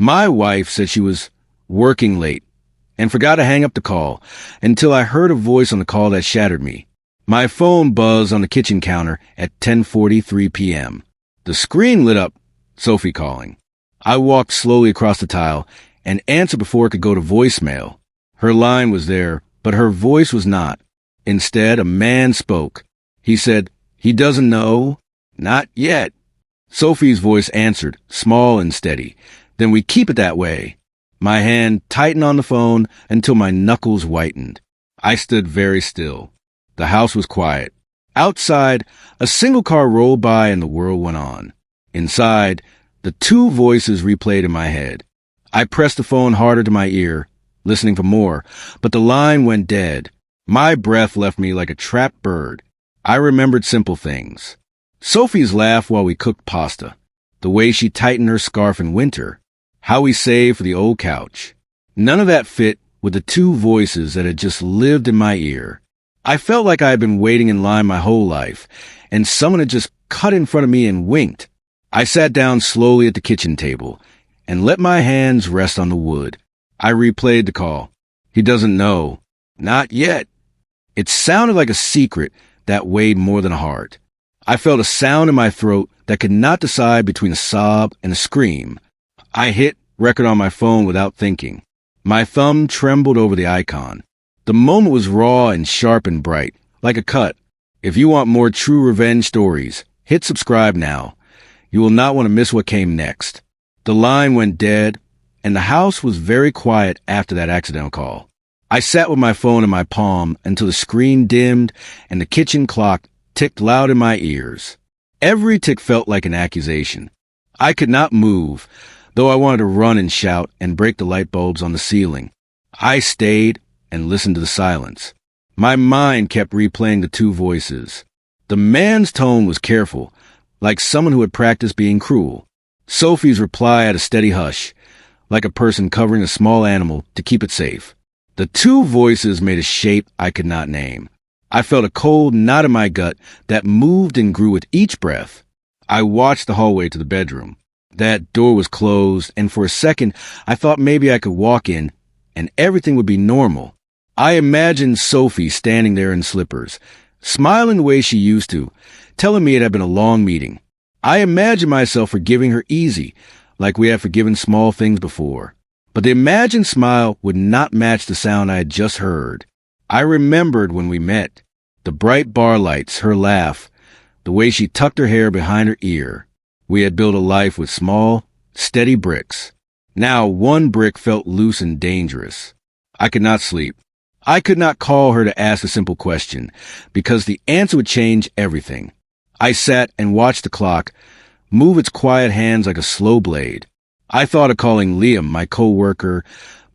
My wife said she was working late and forgot to hang up the call until I heard a voice on the call that shattered me. My phone buzzed on the kitchen counter at 10:43 p.m. The screen lit up, Sophie calling. I walked slowly across the tile and answered before it could go to voicemail. Her line was there, but her voice was not. Instead, a man spoke. He said, "He doesn't know? Not yet." Sophie's voice answered, small and steady. "Then we keep it that way." My hand tightened on the phone until my knuckles whitened. I stood very still. The house was quiet. Outside, a single car rolled by and the world went on. Inside, the two voices replayed in my head. I pressed the phone harder to my ear, listening for more, but the line went dead. My breath left me like a trapped bird. I remembered simple things. Sophie's laugh while we cooked pasta, the way she tightened her scarf in winter, how we saved for the old couch. None of that fit with the two voices that had just lived in my ear. I felt like I had been waiting in line my whole life, and someone had just cut in front of me and winked. I sat down slowly at the kitchen table and let my hands rest on the wood. I replayed the call. "He doesn't know. Not yet." It sounded like a secret that weighed more than a heart. I felt a sound in my throat that could not decide between a sob and a scream. I hit record on my phone without thinking. My thumb trembled over the icon. The moment was raw and sharp and bright, like a cut. If you want more true revenge stories, hit subscribe now. You will not want to miss what came next. The line went dead, and the house was very quiet after that accidental call. I sat with my phone in my palm until the screen dimmed and the kitchen clock ticked loud in my ears. Every tick felt like an accusation. I could not move, though I wanted to run and shout and break the light bulbs on the ceiling. I stayed and listened to the silence. My mind kept replaying the two voices. The man's tone was careful, like someone who had practiced being cruel. Sophie's reply had a steady hush, like a person covering a small animal to keep it safe. The two voices made a shape I could not name. I felt a cold knot in my gut that moved and grew with each breath. I watched the hallway to the bedroom. That door was closed, and for a second, I thought maybe I could walk in and everything would be normal. I imagined Sophie standing there in slippers, smiling the way she used to, telling me it had been a long meeting. I imagined myself forgiving her easy, like we had forgiven small things before. But the imagined smile would not match the sound I had just heard. I remembered when we met, the bright bar lights, her laugh, the way she tucked her hair behind her ear. We had built a life with small, steady bricks. Now one brick felt loose and dangerous. I could not sleep. I could not call her to ask a simple question, because the answer would change everything. I sat and watched the clock move its quiet hands like a slow blade. I thought of calling Liam, my co-worker,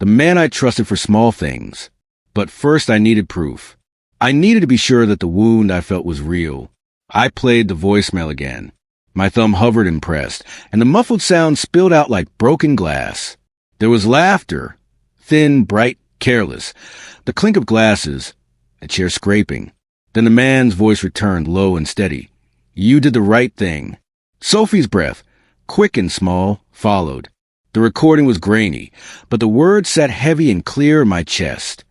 the man I trusted for small things. But first I needed proof. I needed to be sure that the wound I felt was real. I played the voicemail again. My thumb hovered and pressed, and the muffled sound spilled out like broken glass. There was laughter, thin, bright, careless, the clink of glasses, a chair scraping. Then the man's voice returned, low and steady. "You did the right thing." Sophie's breath, quick and small, followed. The recording was grainy, but the words sat heavy and clear in my chest.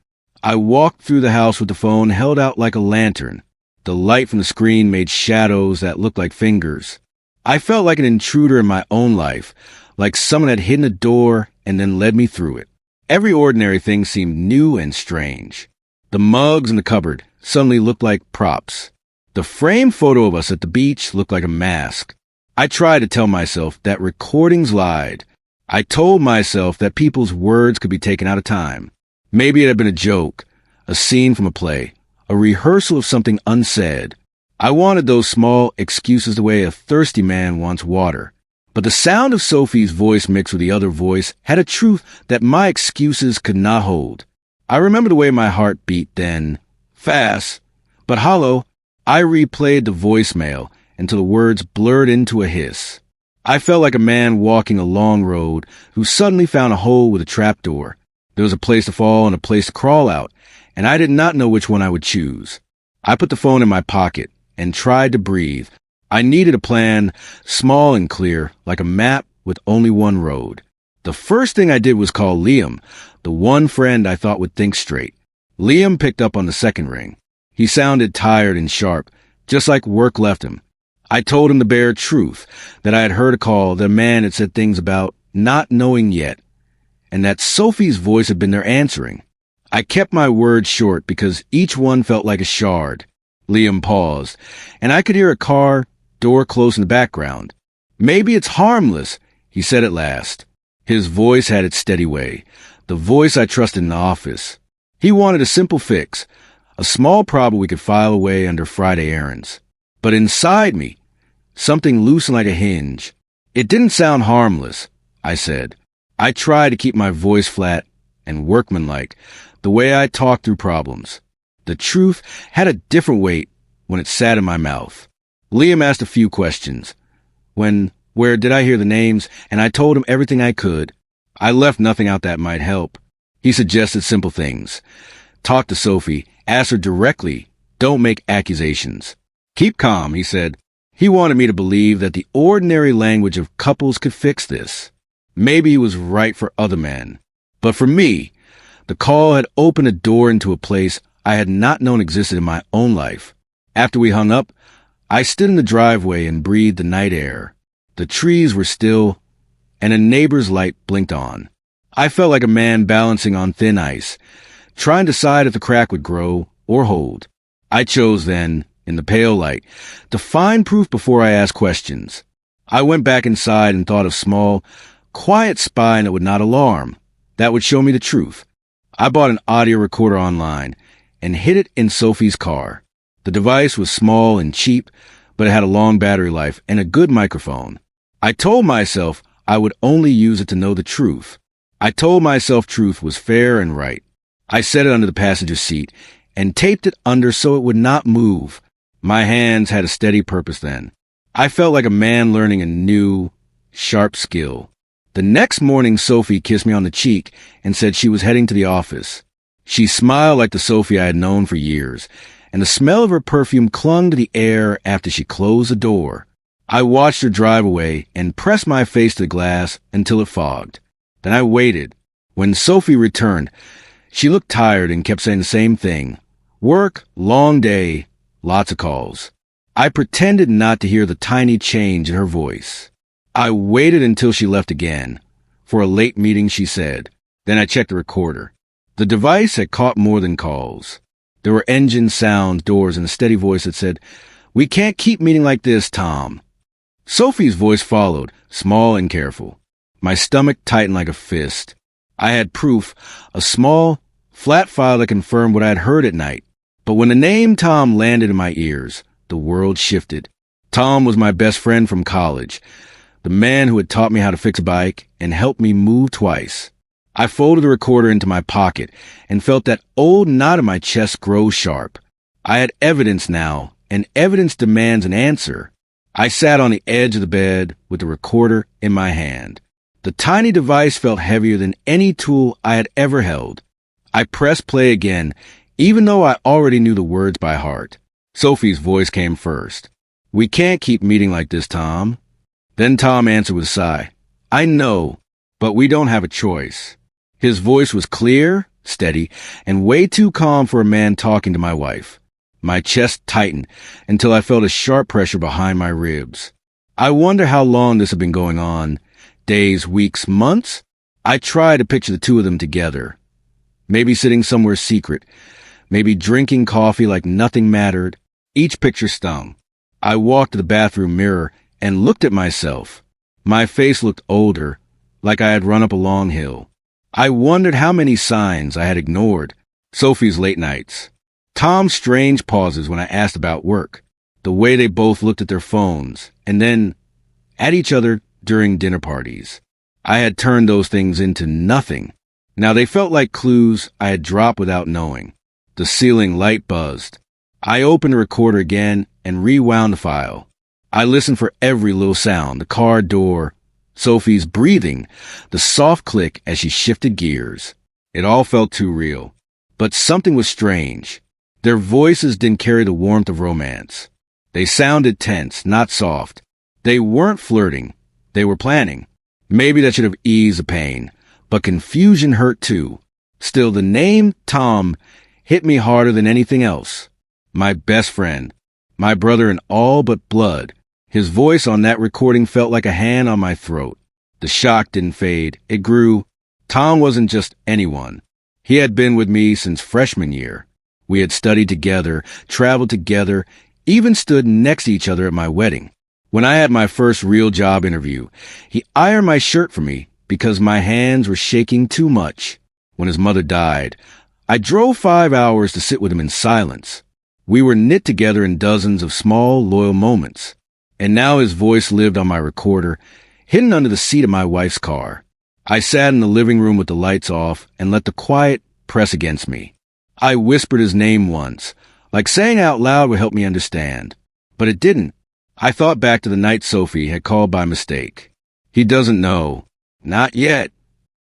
I walked through the house with the phone held out like a lantern. The light from the screen made shadows that looked like fingers. I felt like an intruder in my own life, like someone had hidden a door and then led me through it. Every ordinary thing seemed new and strange. The mugs in the cupboard suddenly looked like props. The framed photo of us at the beach looked like a mask. I tried to tell myself that recordings lied. I told myself that people's words could be taken out of time. Maybe it had been a joke, a scene from a play, a rehearsal of something unsaid. I wanted those small excuses the way a thirsty man wants water. But the sound of Sophie's voice mixed with the other voice had a truth that my excuses could not hold. I remember the way my heart beat then, fast, but hollow. I replayed the voicemail until the words blurred into a hiss. I felt like a man walking a long road who suddenly found a hole with a trapdoor. There was a place to fall and a place to crawl out, and I did not know which one I would choose. I put the phone in my pocket and tried to breathe. I needed a plan, small and clear, like a map with only one road. The first thing I did was call Liam, the one friend I thought would think straight. Liam picked up on the second ring. He sounded tired and sharp, just like work left him. I told him the bare truth, that I had heard a call that a man had said things about not knowing yet, and that Sophie's voice had been there answering. I kept my words short because each one felt like a shard. Liam paused, and I could hear a car door close in the background. "Maybe it's harmless," he said at last. His voice had its steady way, the voice I trusted in the office. He wanted a simple fix, a small problem we could file away under Friday errands. But inside me, something loosened like a hinge. "It didn't sound harmless," I said. I tried to keep my voice flat and workmanlike, the way I talked through problems. The truth had a different weight when it sat in my mouth. Liam asked a few questions. Where did I hear the names? And I told him everything I could. I left nothing out that might help. He suggested simple things. Talk to Sophie. Ask her directly. Don't make accusations. "Keep calm," he said. He wanted me to believe that the ordinary language of couples could fix this. Maybe he was right for other men. But for me, the call had opened a door into a place I had not known existed in my own life. After we hung up, I stood in the driveway and breathed the night air. The trees were still, and a neighbor's light blinked on. I felt like a man balancing on thin ice, trying to decide if the crack would grow or hold. I chose then, in the pale light, to find proof before I asked questions. I went back inside and thought of small, quiet spying that would not alarm, that would show me the truth. I bought an audio recorder online and hid it in Sophie's car. The device was small and cheap, but it had a long battery life and a good microphone. I told myself I would only use it to know the truth. I told myself truth was fair and right. I set it under the passenger seat and taped it under so it would not move. My hands had a steady purpose then. I felt like a man learning a new, sharp skill. The next morning, Sophie kissed me on the cheek and said she was heading to the office. She smiled like the Sophie I had known for years, and the smell of her perfume clung to the air after she closed the door. I watched her drive away and pressed my face to the glass until it fogged. Then I waited. When Sophie returned, she looked tired and kept saying the same thing. Work, long day, lots of calls. I pretended not to hear the tiny change in her voice. I waited until she left again. For a late meeting, she said. Then I checked the recorder. The device had caught more than calls. There were engine sounds, doors, and a steady voice that said, "We can't keep meeting like this, Tom." Sophie's voice followed, small and careful. My stomach tightened like a fist. I had proof, a small, flat file that confirmed what I had heard at night. But when the name Tom landed in my ears, the world shifted. Tom was my best friend from college, the man who had taught me how to fix a bike and helped me move twice. I folded the recorder into my pocket and felt that old knot in my chest grow sharp. I had evidence now, and evidence demands an answer. I sat on the edge of the bed with the recorder in my hand. The tiny device felt heavier than any tool I had ever held. I pressed play again, even though I already knew the words by heart. Sophie's voice came first. "We can't keep meeting like this, Tom." Then Tom answered with a sigh. "I know, but we don't have a choice." His voice was clear, steady, and way too calm for a man talking to my wife. My chest tightened until I felt a sharp pressure behind my ribs. I wonder how long this had been going on. Days, weeks, months? I tried to picture the two of them together. Maybe sitting somewhere secret. Maybe drinking coffee like nothing mattered. Each picture stung. I walked to the bathroom mirror and looked at myself. My face looked older, like I had run up a long hill. I wondered how many signs I had ignored. Sophie's late nights. Tom's strange pauses when I asked about work. The way they both looked at their phones, and then at each other during dinner parties. I had turned those things into nothing. Now they felt like clues I had dropped without knowing. The ceiling light buzzed. I opened the recorder again and rewound the file. I listened for every little sound, the car door, Sophie's breathing, the soft click as she shifted gears. It all felt too real. But something was strange. Their voices didn't carry the warmth of romance. They sounded tense, not soft. They weren't flirting. They were planning. Maybe that should have eased the pain, but confusion hurt too. Still, the name Tom hit me harder than anything else. My best friend, my brother in all but blood. His voice on that recording felt like a hand on my throat. The shock didn't fade. It grew. Tom wasn't just anyone. He had been with me since freshman year. We had studied together, traveled together, even stood next to each other at my wedding. When I had my first real job interview, he ironed my shirt for me because my hands were shaking too much. When his mother died, I drove 5 hours to sit with him in silence. We were knit together in dozens of small, loyal moments. And now his voice lived on my recorder, hidden under the seat of my wife's car. I sat in the living room with the lights off and let the quiet press against me. I whispered his name once, like saying it out loud would help me understand. But it didn't. I thought back to the night Sophie had called by mistake. He doesn't know. Not yet.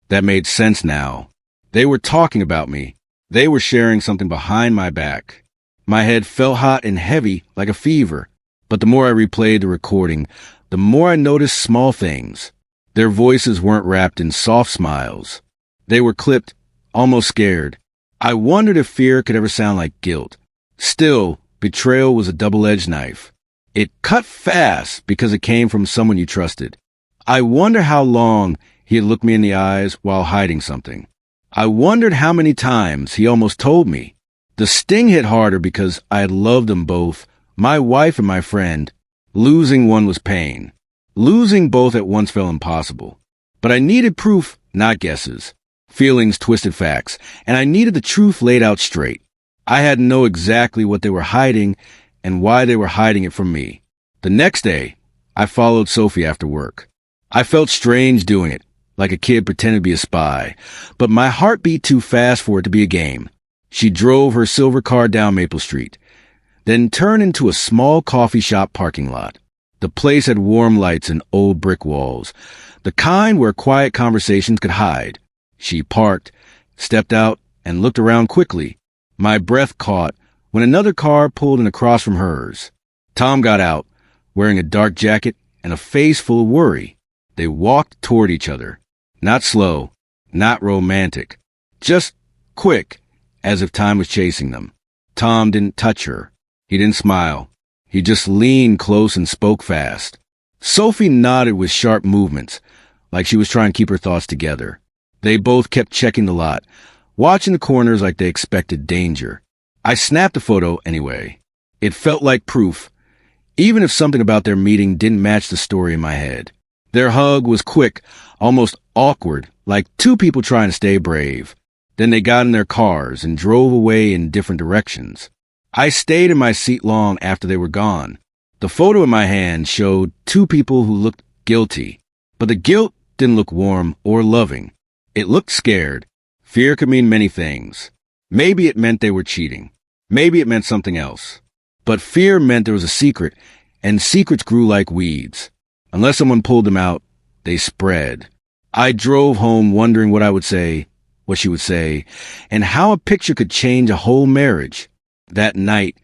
That made sense now. They were talking about me. They were sharing something behind my back. My head felt hot and heavy like a fever. But the more I replayed the recording, the more I noticed small things. Their voices weren't wrapped in soft smiles. They were clipped, almost scared. I wondered if fear could ever sound like guilt. Still, betrayal was a double-edged knife. It cut fast because it came from someone you trusted. I wonder how long he had looked me in the eyes while hiding something. I wondered how many times he almost told me. The sting hit harder because I had loved them both, my wife and my friend. Losing one was pain. Losing both at once felt impossible. But I needed proof, not guesses. Feelings twisted facts, and I needed the truth laid out straight. I had to know exactly what they were hiding and why they were hiding it from me. The next day, I followed Sophie after work. I felt strange doing it, like a kid pretending to be a spy, but my heart beat too fast for it to be a game. She drove her silver car down Maple Street, then turned into a small coffee shop parking lot. The place had warm lights and old brick walls, the kind where quiet conversations could hide. She parked, stepped out, and looked around quickly. My breath caught when another car pulled in across from hers. Tom got out, wearing a dark jacket and a face full of worry. They walked toward each other. Not slow, not romantic, just quick, as if time was chasing them. Tom didn't touch her. He didn't smile. He just leaned close and spoke fast. Sophie nodded with sharp movements, like she was trying to keep her thoughts together. They both kept checking the lot, watching the corners like they expected danger. I snapped a photo anyway. It felt like proof, even if something about their meeting didn't match the story in my head. Their hug was quick, almost awkward, like two people trying to stay brave. Then they got in their cars and drove away in different directions. I stayed in my seat long after they were gone. The photo in my hand showed two people who looked guilty, but the guilt didn't look warm or loving. It looked scared. Fear could mean many things. Maybe it meant they were cheating. Maybe it meant something else. But fear meant there was a secret, and secrets grew like weeds. Unless someone pulled them out, they spread. I drove home wondering what I would say, what she would say, and how a picture could change a whole marriage. That night,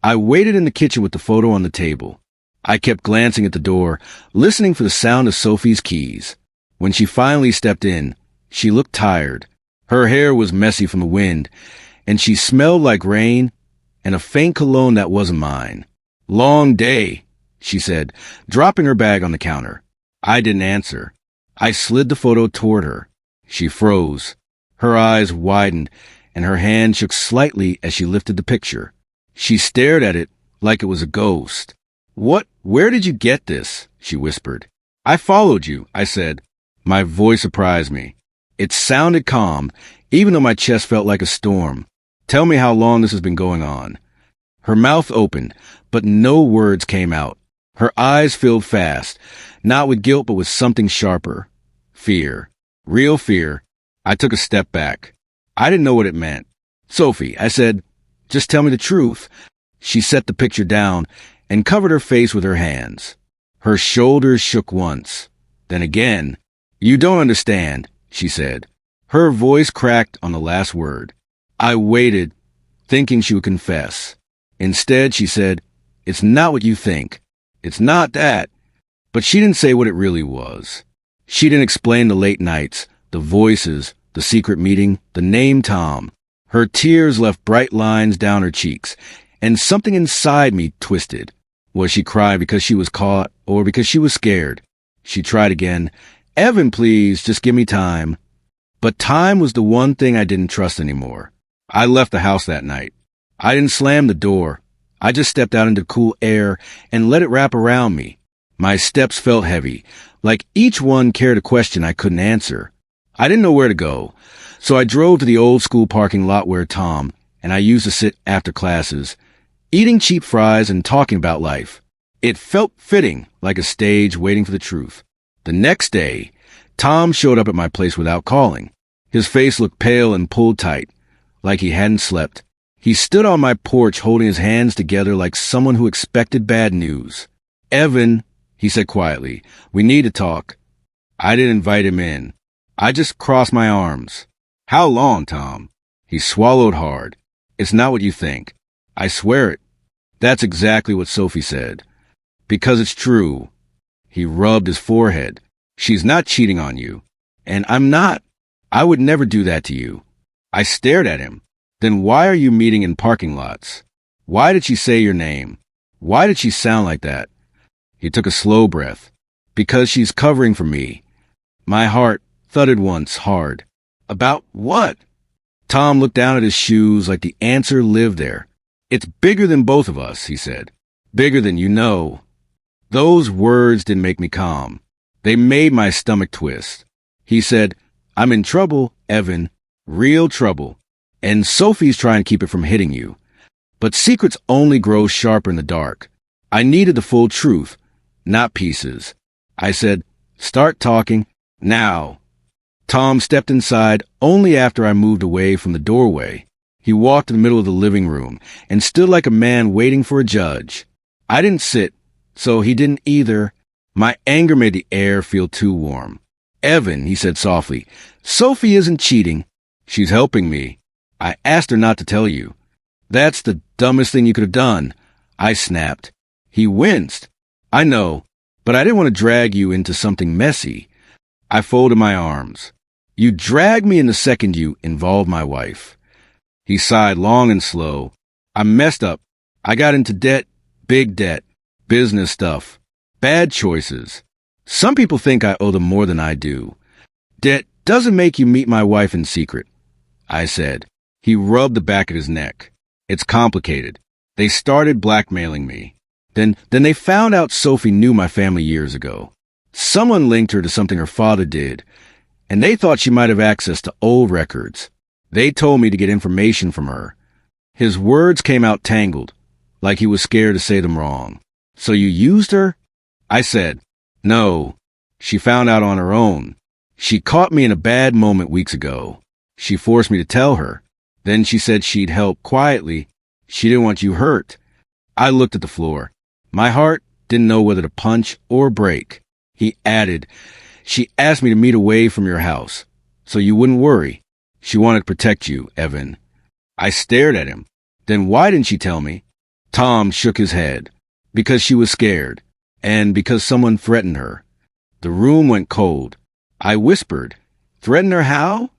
I waited in the kitchen with the photo on the table. I kept glancing at the door, listening for the sound of Sophie's keys. When she finally stepped in, she looked tired. Her hair was messy from the wind, and she smelled like rain and a faint cologne that wasn't mine. "Long day," she said, dropping her bag on the counter. I didn't answer. I slid the photo toward her. She froze. Her eyes widened, and her hand shook slightly as she lifted the picture. She stared at it like it was a ghost. Where did you get this?" she whispered. "I followed you," I said. My voice surprised me. It sounded calm, even though my chest felt like a storm. "Tell me how long this has been going on." Her mouth opened, but no words came out. Her eyes filled fast, not with guilt but with something sharper. Fear. Real fear. I took a step back. I didn't know what it meant. "Sophie," I said, "just tell me the truth." She set the picture down and covered her face with her hands. Her shoulders shook once, then again. "You don't understand," she said. Her voice cracked on the last word. I waited, thinking she would confess. Instead, she said, "It's not what you think. It's not that." But she didn't say what it really was. She didn't explain the late nights, the voices, the secret meeting, the name Tom. Her tears left bright lines down her cheeks, and something inside me twisted. Was she crying because she was caught, or because she was scared? She tried again. Evan, please, just give me time. But time was the one thing I didn't trust anymore. I left the house that night. I didn't slam the door. I just stepped out into cool air and let it wrap around me. My steps felt heavy, like each one carried a question I couldn't answer. I didn't know where to go, so I drove to the old school parking lot where Tom and I used to sit after classes, eating cheap fries and talking about life. It felt fitting, like a stage waiting for the truth. The next day, Tom showed up at my place without calling. His face looked pale and pulled tight, like he hadn't slept. He stood on my porch holding his hands together like someone who expected bad news. Evan, he said quietly, we need to talk. I didn't invite him in. I just crossed my arms. How long, Tom? He swallowed hard. It's not what you think. I swear it. That's exactly what Sophie said. Because it's true. He rubbed his forehead. She's not cheating on you. And I'm not. I would never do that to you. I stared at him. Then why are you meeting in parking lots? Why did she say your name? Why did she sound like that? He took a slow breath. Because she's covering for me. My heart thudded once hard. About what? Tom looked down at his shoes like the answer lived there. It's bigger than both of us, he said. Bigger than you know. Those words didn't make me calm. They made my stomach twist. He said, I'm in trouble, Evan. Real trouble. And Sophie's trying to keep it from hitting you. But secrets only grow sharper in the dark. I needed the full truth, not pieces. I said, start talking, now. Tom stepped inside only after I moved away from the doorway. He walked to the middle of the living room and stood like a man waiting for a judge. I didn't sit, so he didn't either. My anger made the air feel too warm. Evan, he said softly, Sophie isn't cheating. She's helping me. I asked her not to tell you. That's the dumbest thing you could have done. I snapped. He winced. I know, but I didn't want to drag you into something messy. I folded my arms. You dragged me in the second you involved my wife. He sighed long and slow. I messed up. I got into debt, big debt, business stuff, bad choices. Some people think I owe them more than I do. Debt doesn't make you meet my wife in secret, I said. He rubbed the back of his neck. It's complicated. They started blackmailing me. Then they found out Sophie knew my family years ago. Someone linked her to something her father did, and they thought she might have access to old records. They told me to get information from her. His words came out tangled, like he was scared to say them wrong. So you used her? I said, no. She found out on her own. She caught me in a bad moment weeks ago. She forced me to tell her. Then she said she'd help quietly. She didn't want you hurt. I looked at the floor. My heart didn't know whether to punch or break. He added, she asked me to meet away from your house, so you wouldn't worry. She wanted to protect you, Evan. I stared at him. Then why didn't she tell me? Tom shook his head. Because she was scared, and because someone threatened her. The room went cold. I whispered, threaten her how?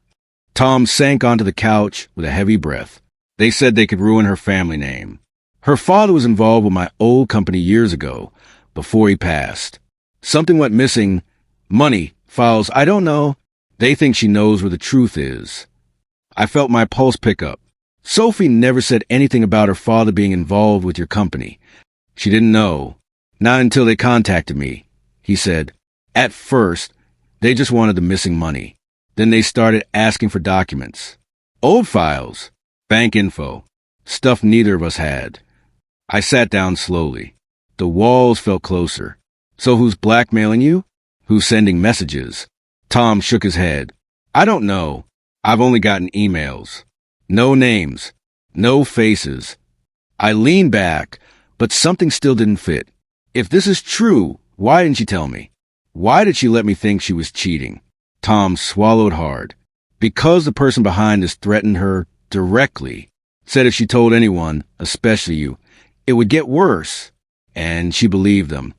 Tom sank onto the couch with a heavy breath. They said they could ruin her family name. Her father was involved with my old company years ago, before he passed. Something went missing. Money, files, I don't know. They think she knows where the truth is. I felt my pulse pick up. Sophie never said anything about her father being involved with your company. She didn't know. Not until they contacted me. He said, at first, they just wanted the missing money. Then they started asking for documents. Old files, bank info, stuff neither of us had. I sat down slowly. The walls felt closer. So who's blackmailing you? Who's sending messages? Tom shook his head. I don't know. I've only gotten emails. No names. No faces. I leaned back, but something still didn't fit. If this is true, why didn't she tell me? Why did she let me think she was cheating? Tom swallowed hard. Because the person behind this threatened her directly. Said if she told anyone, especially you, it would get worse. And she believed them.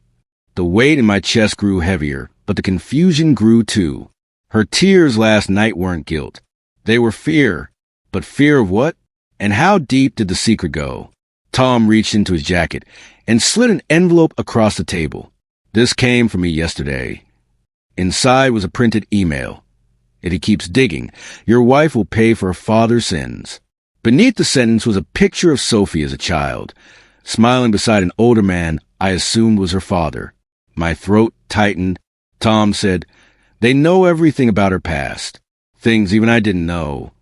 The weight in my chest grew heavier, but the confusion grew too. Her tears last night weren't guilt. They were fear. But fear of what? And how deep did the secret go? Tom reached into his jacket and slid an envelope across the table. This came from me yesterday. Inside was a printed email. If he keeps digging, your wife will pay for her father's sins. Beneath the sentence was a picture of Sophie as a child, smiling beside an older man I assumed was her father. My throat tightened. Tom said, "They know everything about her past. Things even I didn't know."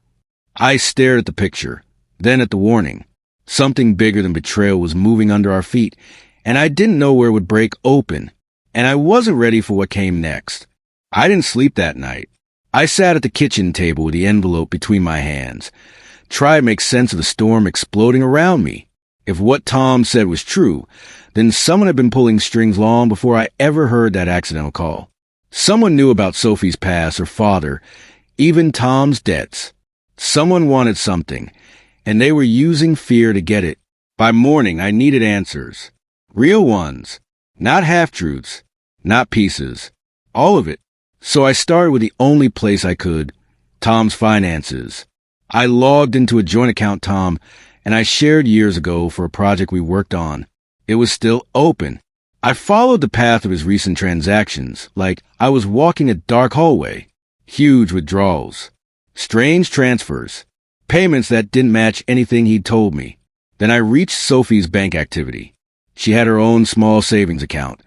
I stared at the picture, then at the warning. Something bigger than betrayal was moving under our feet, and I didn't know where it would break open, and I wasn't ready for what came next. I didn't sleep that night. I sat at the kitchen table with the envelope between my hands, tried to make sense of the storm exploding around me. If what Tom said was true, then someone had been pulling strings long before I ever heard that accidental call. Someone knew about Sophie's past, her father, even Tom's debts. Someone wanted something, and they were using fear to get it. By morning, I needed answers. Real ones. Not half-truths. Not pieces. All of it. So I started with the only place I could, Tom's finances. I logged into a joint account Tom and I shared years ago for a project we worked on. It was still open. I followed the path of his recent transactions, like I was walking a dark hallway. Huge withdrawals. Strange transfers. Payments that didn't match anything he'd told me. Then I reached Sophie's bank activity. She had her own small savings account,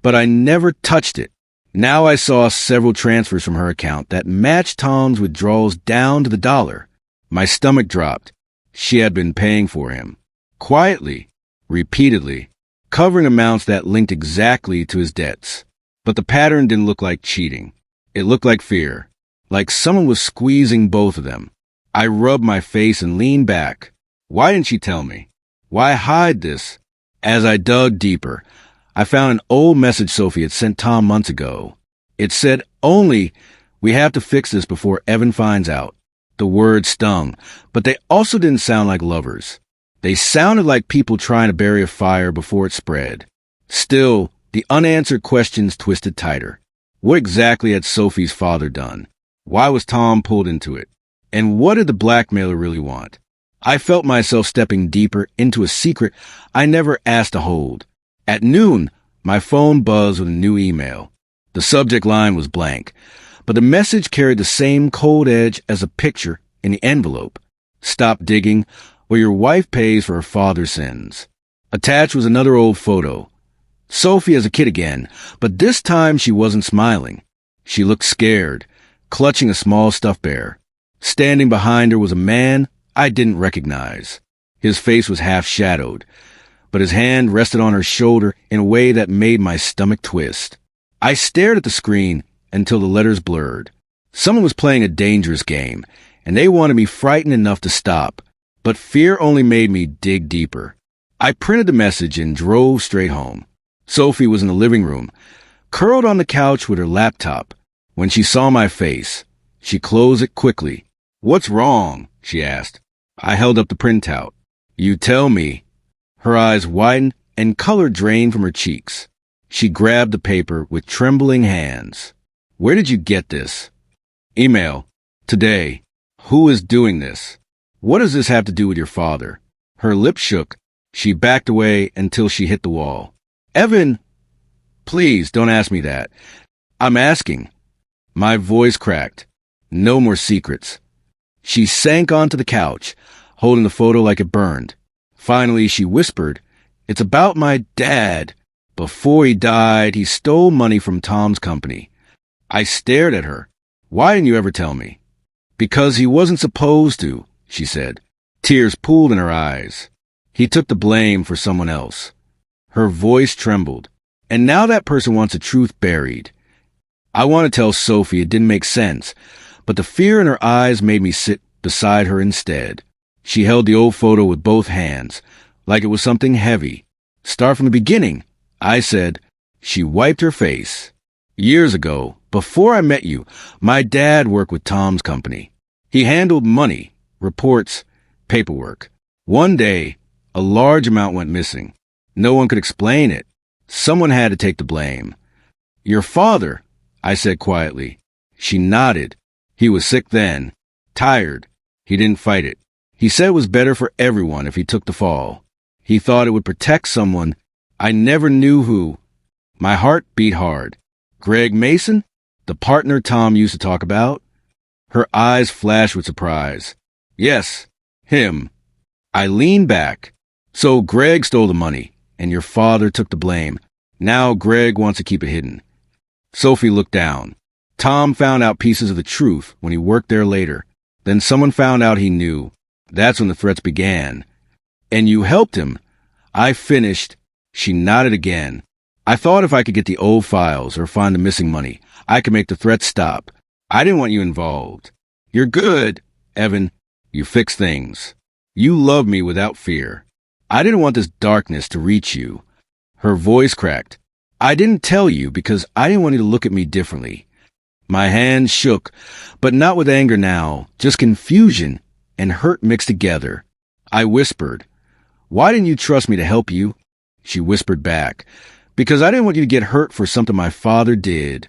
but I never touched it. Now I saw several transfers from her account that matched Tom's withdrawals down to the dollar. My stomach dropped. She had been paying for him. Quietly, repeatedly, covering amounts that linked exactly to his debts. But the pattern didn't look like cheating. It looked like fear. Like someone was squeezing both of them. I rubbed my face and leaned back. Why didn't she tell me? Why hide this? As I dug deeper, I found an old message Sophie had sent Tom months ago. It said, "Only, we have to fix this before Evan finds out." The words stung, but they also didn't sound like lovers. They sounded like people trying to bury a fire before it spread. Still, the unanswered questions twisted tighter. What exactly had Sophie's father done? Why was Tom pulled into it? And what did the blackmailer really want? I felt myself stepping deeper into a secret I never asked to hold. At noon, my phone buzzed with a new email. The subject line was blank, but the message carried the same cold edge as a picture in the envelope. "Stop digging, or your wife pays for her father's sins." Attached was another old photo. Sophie as a kid again, but this time she wasn't smiling. She looked scared, clutching a small stuffed bear. Standing behind her was a man I didn't recognize. His face was half-shadowed, but his hand rested on her shoulder in a way that made my stomach twist. I stared at the screen until the letters blurred. Someone was playing a dangerous game, and they wanted me frightened enough to stop, but fear only made me dig deeper. I printed the message and drove straight home. Sophie was in the living room, curled on the couch with her laptop. When she saw my face, she closed it quickly. "What's wrong?" she asked. I held up the printout. "You tell me." Her eyes widened and color drained from her cheeks. She grabbed the paper with trembling hands. "Where did you get this?" "Email. Today." "Who is doing this? What does this have to do with your father?" Her lips shook. She backed away until she hit the wall. "Evan, please don't ask me that. I'm asking." My voice cracked. No more secrets. She sank onto the couch, holding the photo like it burned. Finally, she whispered, "It's about my dad. Before he died, he stole money from Tom's company." I stared at her. "Why didn't you ever tell me?" "Because he wasn't supposed to," she said. Tears pooled in her eyes. "He took the blame for someone else." Her voice trembled. "And now that person wants the truth buried." I want to tell Sophie it didn't make sense, but the fear in her eyes made me sit beside her instead. She held the old photo with both hands, like it was something heavy. "Start from the beginning," I said. She wiped her face. "Years ago, before I met you, my dad worked with Tom's company. He handled money, reports, paperwork. One day, a large amount went missing. No one could explain it. Someone had to take the blame. Your father, I said quietly. She nodded. He was sick then. Tired. He didn't fight it. He said it was better for everyone if he took the fall. He thought it would protect someone. I never knew who. My heart beat hard. Greg Mason? The partner Tom used to talk about? Her eyes flashed with surprise. Yes, him. I leaned back. So Greg stole the money, and your father took the blame. Now Greg wants to keep it hidden. Sophie looked down. Tom found out pieces of the truth when he worked there later. Then someone found out he knew. That's when the threats began. And you helped him. I finished. She nodded again. I thought if I could get the old files or find the missing money, I could make the threats stop. I didn't want you involved. You're good, Evan. You fix things. You love me without fear. I didn't want this darkness to reach you. Her voice cracked. I didn't tell you because I didn't want you to look at me differently. My hands shook, but not with anger now, just confusion and hurt mixed together. I whispered, "Why didn't you trust me to help you?" She whispered back, "Because I didn't want you to get hurt for something my father did."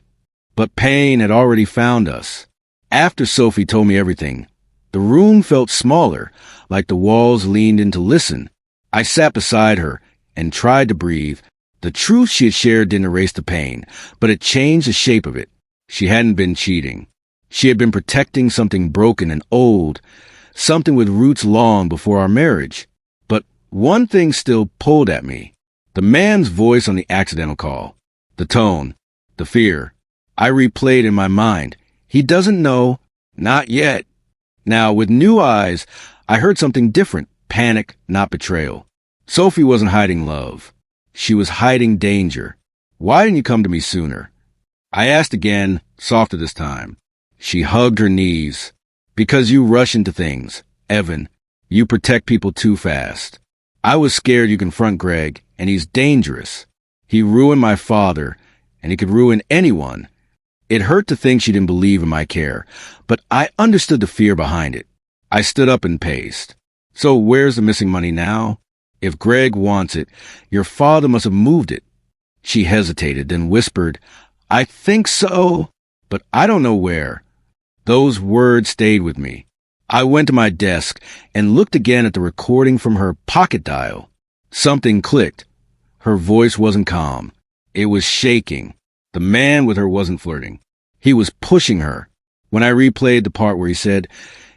But pain had already found us. After Sophie told me everything, the room felt smaller, like the walls leaned in to listen. I sat beside her and tried to breathe. The truth she had shared didn't erase the pain, but it changed the shape of it. She hadn't been cheating. She had been protecting something broken and old, something with roots long before our marriage. But one thing still pulled at me. The man's voice on the accidental call. The tone. The fear. I replayed in my mind. He doesn't know. Not yet. Now, with new eyes, I heard something different. Panic, not betrayal. Sophie wasn't hiding love. She was hiding danger. Why didn't you come to me sooner? I asked again, softer this time. She hugged her knees. Because you rush into things, Evan. You protect people too fast. I was scared you confront Greg, and he's dangerous. He ruined my father, and he could ruin anyone. It hurt to think she didn't believe in my care, but I understood the fear behind it. I stood up and paced. So where's the missing money now? If Greg wants it, your father must have moved it. She hesitated, then whispered, I think so, but I don't know where. Those words stayed with me. I went to my desk and looked again at the recording from her pocket dial. Something clicked. Her voice wasn't calm. It was shaking. The man with her wasn't flirting. He was pushing her. When I replayed the part where he said,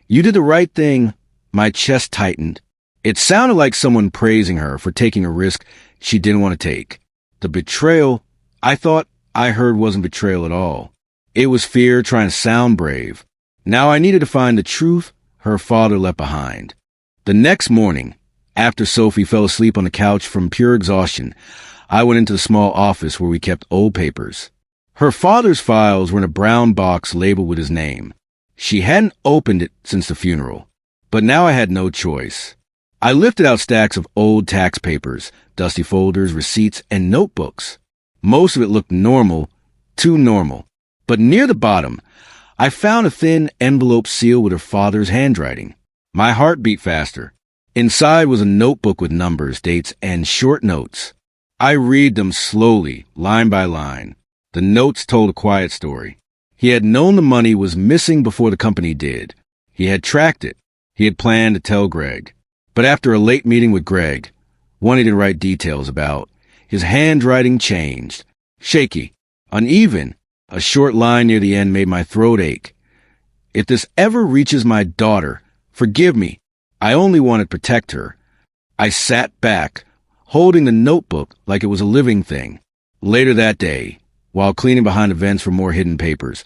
You did the right thing, my chest tightened. It sounded like someone praising her for taking a risk she didn't want to take. The betrayal I thought I heard wasn't betrayal at all. It was fear trying to sound brave. Now I needed to find the truth her father left behind. The next morning, after Sophie fell asleep on the couch from pure exhaustion, I went into the small office where we kept old papers. Her father's files were in a brown box labeled with his name. She hadn't opened it since the funeral, but now I had no choice. I lifted out stacks of old tax papers, dusty folders, receipts, and notebooks. Most of it looked normal, too normal. But near the bottom, I found a thin envelope sealed with her father's handwriting. My heart beat faster. Inside was a notebook with numbers, dates, and short notes. I read them slowly, line by line. The notes told a quiet story. He had known the money was missing before the company did. He had tracked it. He had planned to tell Greg. But after a late meeting with Greg, one he didn't write details about, his handwriting changed. Shaky, uneven. A short line near the end made my throat ache. If this ever reaches my daughter, forgive me. I only want to protect her. I sat back, holding the notebook like it was a living thing. Later that day, while cleaning behind the vents for more hidden papers,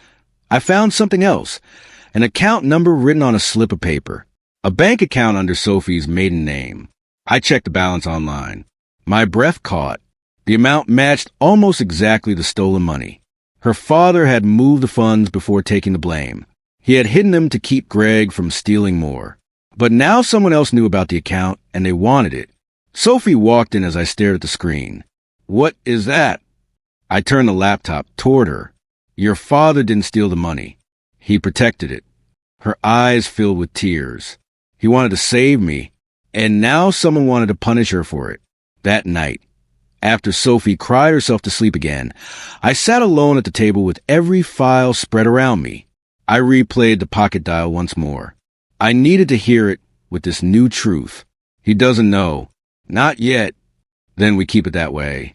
I found something else, an account number written on a slip of paper, a bank account under Sophie's maiden name. I checked the balance online. My breath caught. The amount matched almost exactly the stolen money. Her father had moved the funds before taking the blame. He had hidden them to keep Greg from stealing more. But now someone else knew about the account, and they wanted it. Sophie walked in as I stared at the screen. What is that? I turned the laptop toward her. Your father didn't steal the money. He protected it. Her eyes filled with tears. He wanted to save me, and now someone wanted to punish her for it. That night, After Sophie cried herself to sleep again, I sat alone at the table with every file spread around me. I replayed the pocket dial once more. I needed to hear it with this new truth. He doesn't know. Not yet. Then we keep it that way.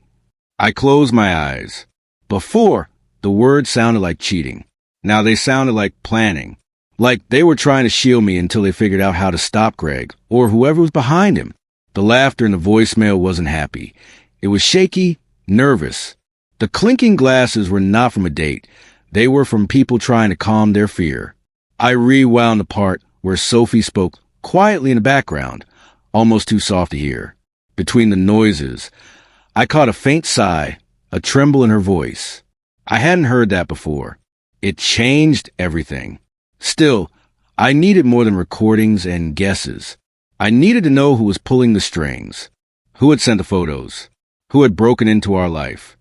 I closed my eyes. Before, the words sounded like cheating. Now they sounded like planning. Like they were trying to shield me until they figured out how to stop Greg, or whoever was behind him. The laughter in the voicemail wasn't happy. It was shaky, nervous. The clinking glasses were not from a date. They were from people trying to calm their fear. I rewound the part where Sophie spoke quietly in the background, almost too soft to hear. Between the noises, I caught a faint sigh, a tremble in her voice. I hadn't heard that before. It changed everything. Still, I needed more than recordings and guesses. I needed to know who was pulling the strings, who had sent the photos, who had broken into our life.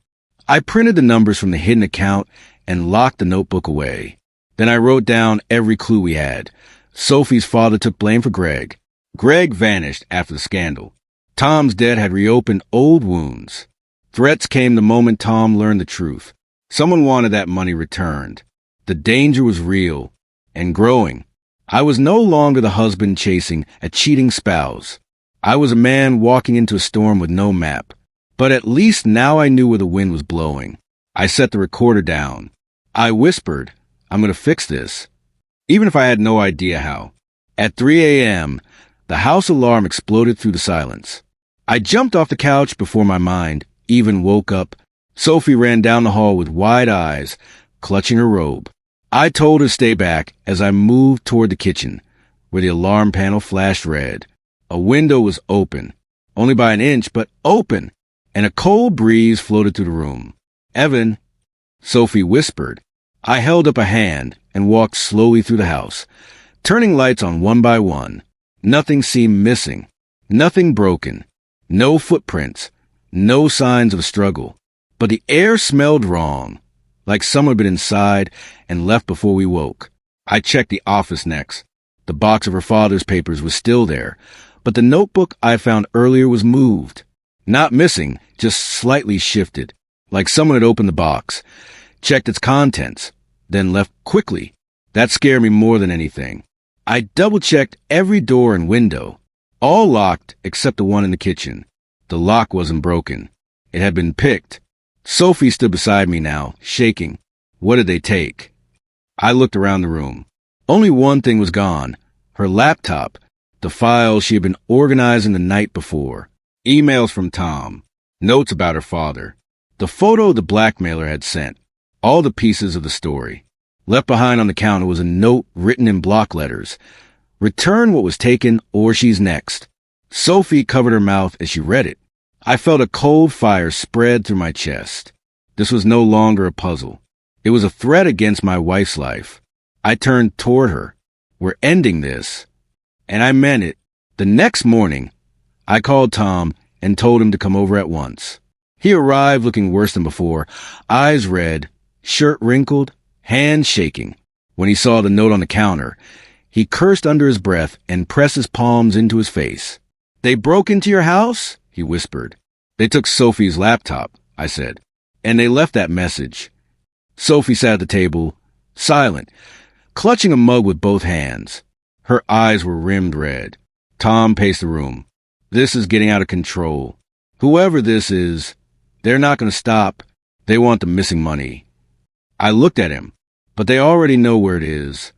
I printed the numbers from the hidden account and locked the notebook away. Then I wrote down every clue we had. Sophie's father took blame for Greg. Greg vanished after the scandal. Tom's death had reopened old wounds. Threats came the moment Tom learned the truth. Someone wanted that money returned. The danger was real and growing. I was no longer the husband chasing a cheating spouse. I was a man walking into a storm with no map. But at least now I knew where the wind was blowing. I set the recorder down. I whispered, I'm going to fix this, even if I had no idea how. At 3 a.m., the house alarm exploded through the silence. I jumped off the couch before my mind even woke up. Sophie ran down the hall with wide eyes, clutching her robe. I told her to stay back as I moved toward the kitchen, where the alarm panel flashed red. A window was open, only by an inch, but open, and a cold breeze floated through the room. Evan, Sophie whispered. I held up a hand and walked slowly through the house, turning lights on one by one. Nothing seemed missing, nothing broken, no footprints, no signs of a struggle. But the air smelled wrong, like someone had been inside and left before we woke. I checked the office next. The box of her father's papers was still there, but the notebook I found earlier was moved. Not missing, just slightly shifted, like someone had opened the box, checked its contents, then left quickly. That scared me more than anything. I double-checked every door and window, all locked except the one in the kitchen. The lock wasn't broken. It had been picked. Sophie stood beside me now, shaking. What did they take? I looked around the room. Only one thing was gone. Her laptop, the files she had been organizing the night before. Emails from Tom, notes about her father, the photo the blackmailer had sent, all the pieces of the story. Left behind on the counter was a note written in block letters. Return what was taken or she's next. Sophie covered her mouth as she read it. I felt a cold fire spread through my chest. This was no longer a puzzle. It was a threat against my wife's life. I turned toward her. We're ending this. And I meant it. The next morning, I called Tom and told him to come over at once. He arrived looking worse than before, eyes red, shirt wrinkled, hands shaking. When he saw the note on the counter, he cursed under his breath and pressed his palms into his face. They broke into your house? He whispered. They took Sophie's laptop, I said, and they left that message. Sophie sat at the table, silent, clutching a mug with both hands. Her eyes were rimmed red. Tom paced the room. This is getting out of control. Whoever this is, they're not going to stop. They want the missing money. I looked at him, but they already know where it is.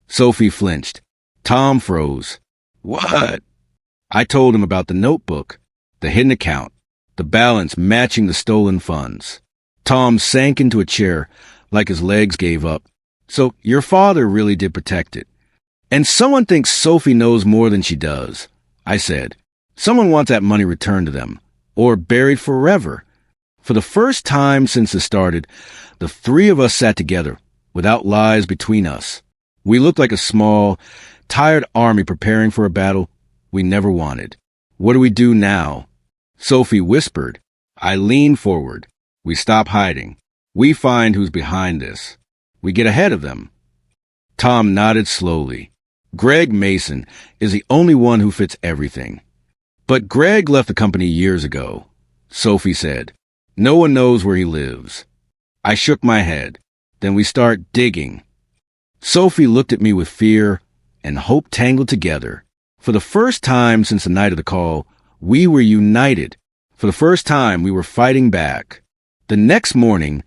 Sophie flinched. Tom froze. What? I told him about the notebook, the hidden account, the balance matching the stolen funds. Tom sank into a chair like his legs gave up. So your father really did protect it. And someone thinks Sophie knows more than she does, I said. Someone wants that money returned to them, or buried forever. For the first time since it started, the three of us sat together, without lies between us. We looked like a small, tired army preparing for a battle we never wanted. What do we do now? Sophie whispered. I leaned forward. We stop hiding. We find who's behind this. We get ahead of them. Tom nodded slowly. Greg Mason is the only one who fits everything. But Greg left the company years ago. Sophie said. No one knows where he lives. I shook my head. Then we start digging. Sophie looked at me with fear and hope tangled together. For the first time since the night of the call, we were united. For the first time, we were fighting back. The next morning,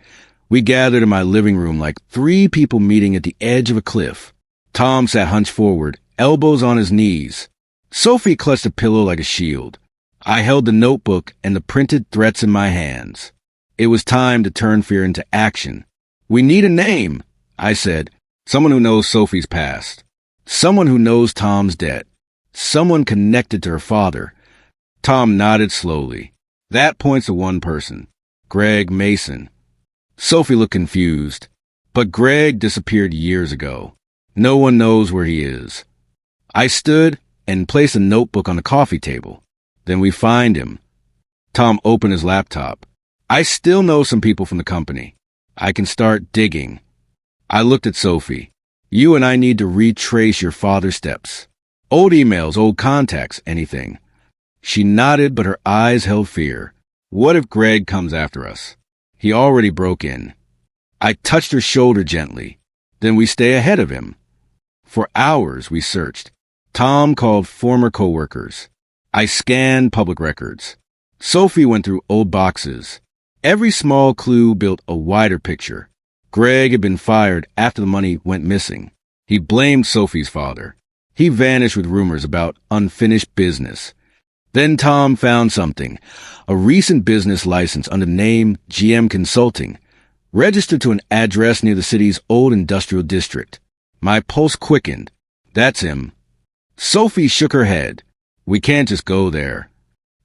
we gathered in my living room like 3 people meeting at the edge of a cliff. Tom sat hunched forward, elbows on his knees. Sophie clutched a pillow like a shield. I held the notebook and the printed threats in my hands. It was time to turn fear into action. We need a name, I said. Someone who knows Sophie's past. Someone who knows Tom's debt. Someone connected to her father. Tom nodded slowly. That points to one person. Greg Mason. Sophie looked confused. But Greg disappeared years ago. No one knows where he is. I stood and placed a notebook on the coffee table. Then we find him. Tom opened his laptop. I still know some people from the company. I can start digging. I looked at Sophie. You and I need to retrace your father's steps. Old emails, old contacts, anything. She nodded, but her eyes held fear. What if Greg comes after us? He already broke in. I touched her shoulder gently. Then we stay ahead of him. For hours we searched. Tom called former coworkers. I scanned public records. Sophie went through old boxes. Every small clue built a wider picture. Greg had been fired after the money went missing. He blamed Sophie's father. He vanished with rumors about unfinished business. Then Tom found something, a recent business license under the name GM Consulting, registered to an address near the city's old industrial district. My pulse quickened. That's him. Sophie shook her head. We can't just go there.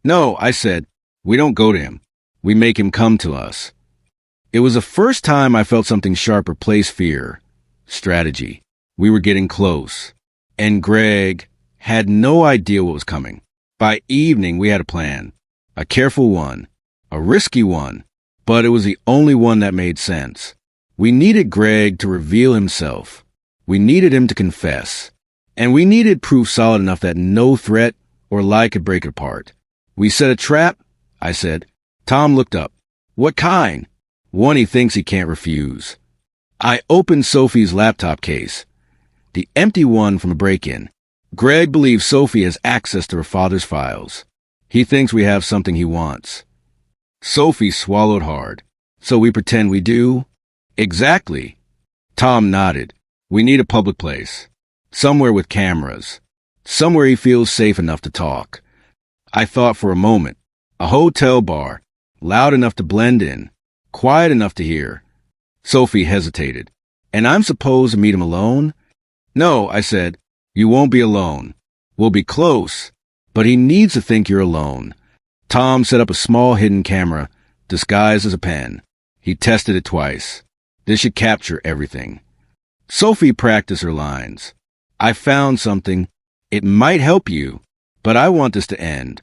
No, I said, we don't go to him. We make him come to us. It was the first time I felt something sharp replace fear. Strategy. We were getting close. And Greg had no idea what was coming. By evening, we had a plan. A careful one. A risky one. But it was the only one that made sense. We needed Greg to reveal himself. We needed him to confess. And we needed proof solid enough that no threat or lie could break it apart. We set a trap, I said. Tom looked up. What kind? One he thinks he can't refuse. I opened Sophie's laptop case. The empty one from a break-in. Greg believes Sophie has access to her father's files. He thinks we have something he wants. Sophie swallowed hard. So we pretend we do? Exactly. Tom nodded. We need a public place. Somewhere with cameras. Somewhere he feels safe enough to talk. I thought for a moment. A hotel bar. Loud enough to blend in. Quiet enough to hear. Sophie hesitated. And I'm supposed to meet him alone? No, I said. You won't be alone. We'll be close. But he needs to think you're alone. Tom set up a small hidden camera, disguised as a pen. He tested it twice. This should capture everything. Sophie practiced her lines. I found something. It might help you, but I want this to end.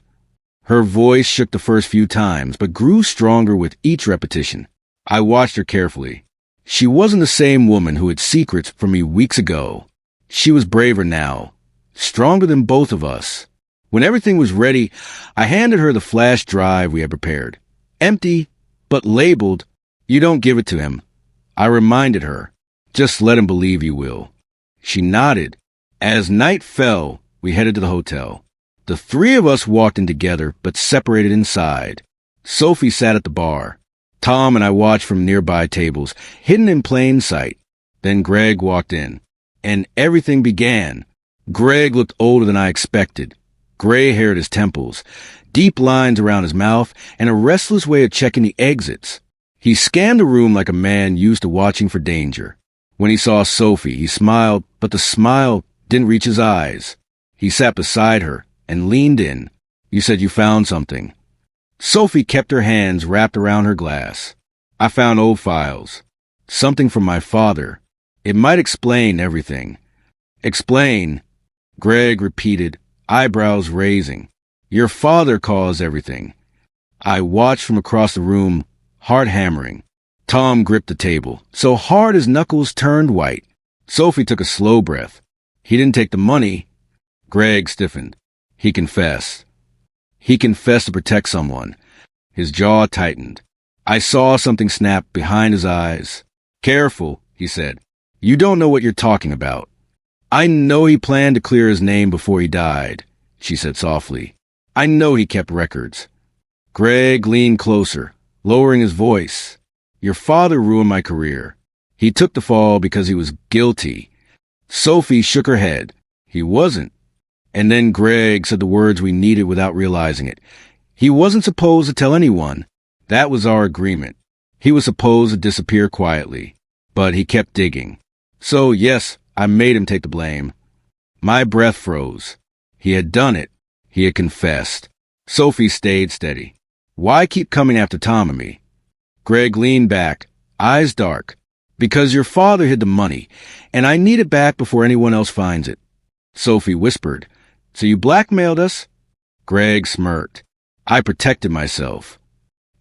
Her voice shook the first few times, but grew stronger with each repetition. I watched her carefully. She wasn't the same woman who had secrets from me weeks ago. She was braver now, stronger than both of us. When everything was ready, I handed her the flash drive we had prepared. Empty, but labeled, "You don't give it to him." I reminded her, "Just let him believe you will." She nodded. As night fell, we headed to the hotel. The 3 of us walked in together, but separated inside. Sophie sat at the bar. Tom and I watched from nearby tables, hidden in plain sight. Then Greg walked in. And everything began. Greg looked older than I expected. Gray hair at his temples, deep lines around his mouth, and a restless way of checking the exits. He scanned the room like a man used to watching for danger. When he saw Sophie, he smiled, but the smile didn't reach his eyes. He sat beside her and leaned in. You said you found something. Sophie kept her hands wrapped around her glass. I found old files. Something from my father. It might explain everything. Explain, Greg repeated, eyebrows raising. Your father caused everything. I watched from across the room, heart hammering. Tom gripped the table, so hard his knuckles turned white. Sophie took a slow breath. He didn't take the money. Greg stiffened. He confessed. He confessed to protect someone. His jaw tightened. I saw something snap behind his eyes. "Careful," he said. "You don't know what you're talking about." "I know he planned to clear his name before he died," she said softly. "I know he kept records." Greg leaned closer, lowering his voice. "Your father ruined my career. He took the fall because he was guilty." Sophie shook her head. "He wasn't." And then Greg said the words we needed without realizing it. "He wasn't supposed to tell anyone. That was our agreement. He was supposed to disappear quietly. But he kept digging. So, yes, I made him take the blame." My breath froze. He had done it. He had confessed. Sophie stayed steady. "Why keep coming after Tom and me?" Greg leaned back, eyes dark. "Because your father hid the money, and I need it back before anyone else finds it." Sophie whispered, "So you blackmailed us?" Greg smirked. "I protected myself."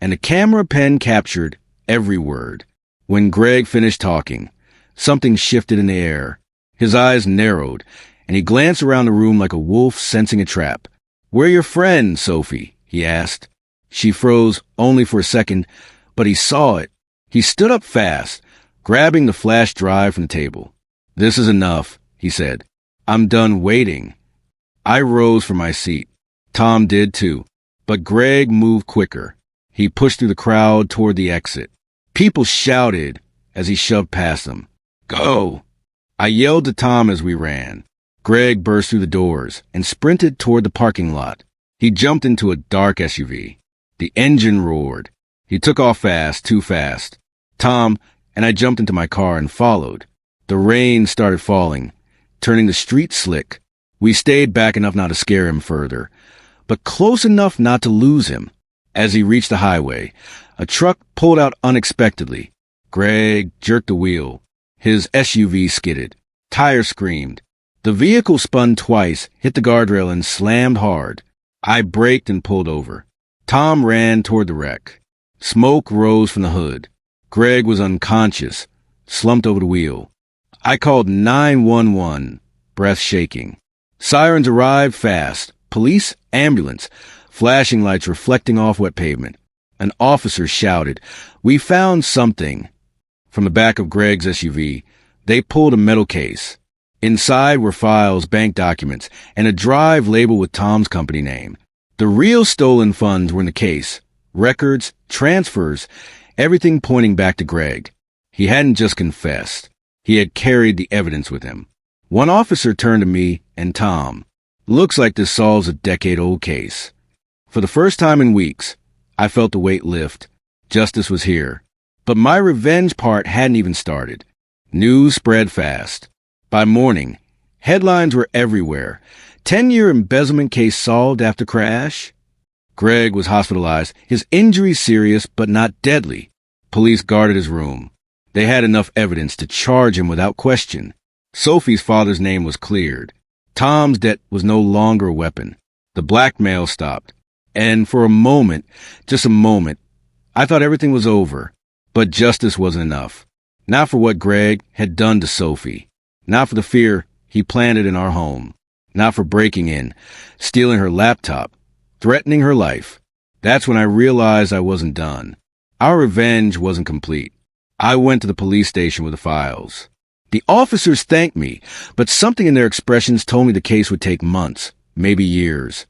And the camera pen captured every word. When Greg finished talking, something shifted in the air. His eyes narrowed, and he glanced around the room like a wolf sensing a trap. "Where are your friends, Sophie?" he asked. She froze only for a second, but he saw it. He stood up fast, grabbing the flash drive from the table. "This is enough," he said. "I'm done waiting." I rose from my seat. Tom did too. But Greg moved quicker. He pushed through the crowd toward the exit. People shouted as he shoved past them. "Go!" I yelled to Tom as we ran. Greg burst through the doors and sprinted toward the parking lot. He jumped into a dark SUV. The engine roared. He took off fast, too fast. Tom and I jumped into my car and followed. The rain started falling, turning the street slick. We stayed back enough not to scare him further, but close enough not to lose him. As he reached the highway, a truck pulled out unexpectedly. Greg jerked the wheel. His SUV skidded. Tires screamed. The vehicle spun twice, hit the guardrail, and slammed hard. I braked and pulled over. Tom ran toward the wreck. Smoke rose from the hood. Greg was unconscious, slumped over the wheel. I called 911, breath shaking. Sirens arrived fast. Police, ambulance, flashing lights reflecting off wet pavement. An officer shouted, "We found something." From the back of Greg's SUV, they pulled a metal case. Inside were files, bank documents, and a drive labeled with Tom's company name. The real stolen funds were in the case. Records, transfers, everything pointing back to Greg. He hadn't just confessed. He had carried the evidence with him. One officer turned to me and Tom. "Looks like this solves a decade-old case." For the first time in weeks, I felt the weight lift. Justice was here. But my revenge part hadn't even started. News spread fast. By morning, headlines were everywhere. 10-year embezzlement case solved after crash. Greg was hospitalized, his injuries serious but not deadly. Police guarded his room. They had enough evidence to charge him without question. Sophie's father's name was cleared. Tom's debt was no longer a weapon. The blackmail stopped. And for a moment, just a moment, I thought everything was over. But justice wasn't enough. Not for what Greg had done to Sophie. Not for the fear he planted in our home. Not for breaking in, stealing her laptop, threatening her life. That's when I realized I wasn't done. Our revenge wasn't complete. I went to the police station with the files. The officers thanked me, but something in their expressions told me the case would take months, maybe years,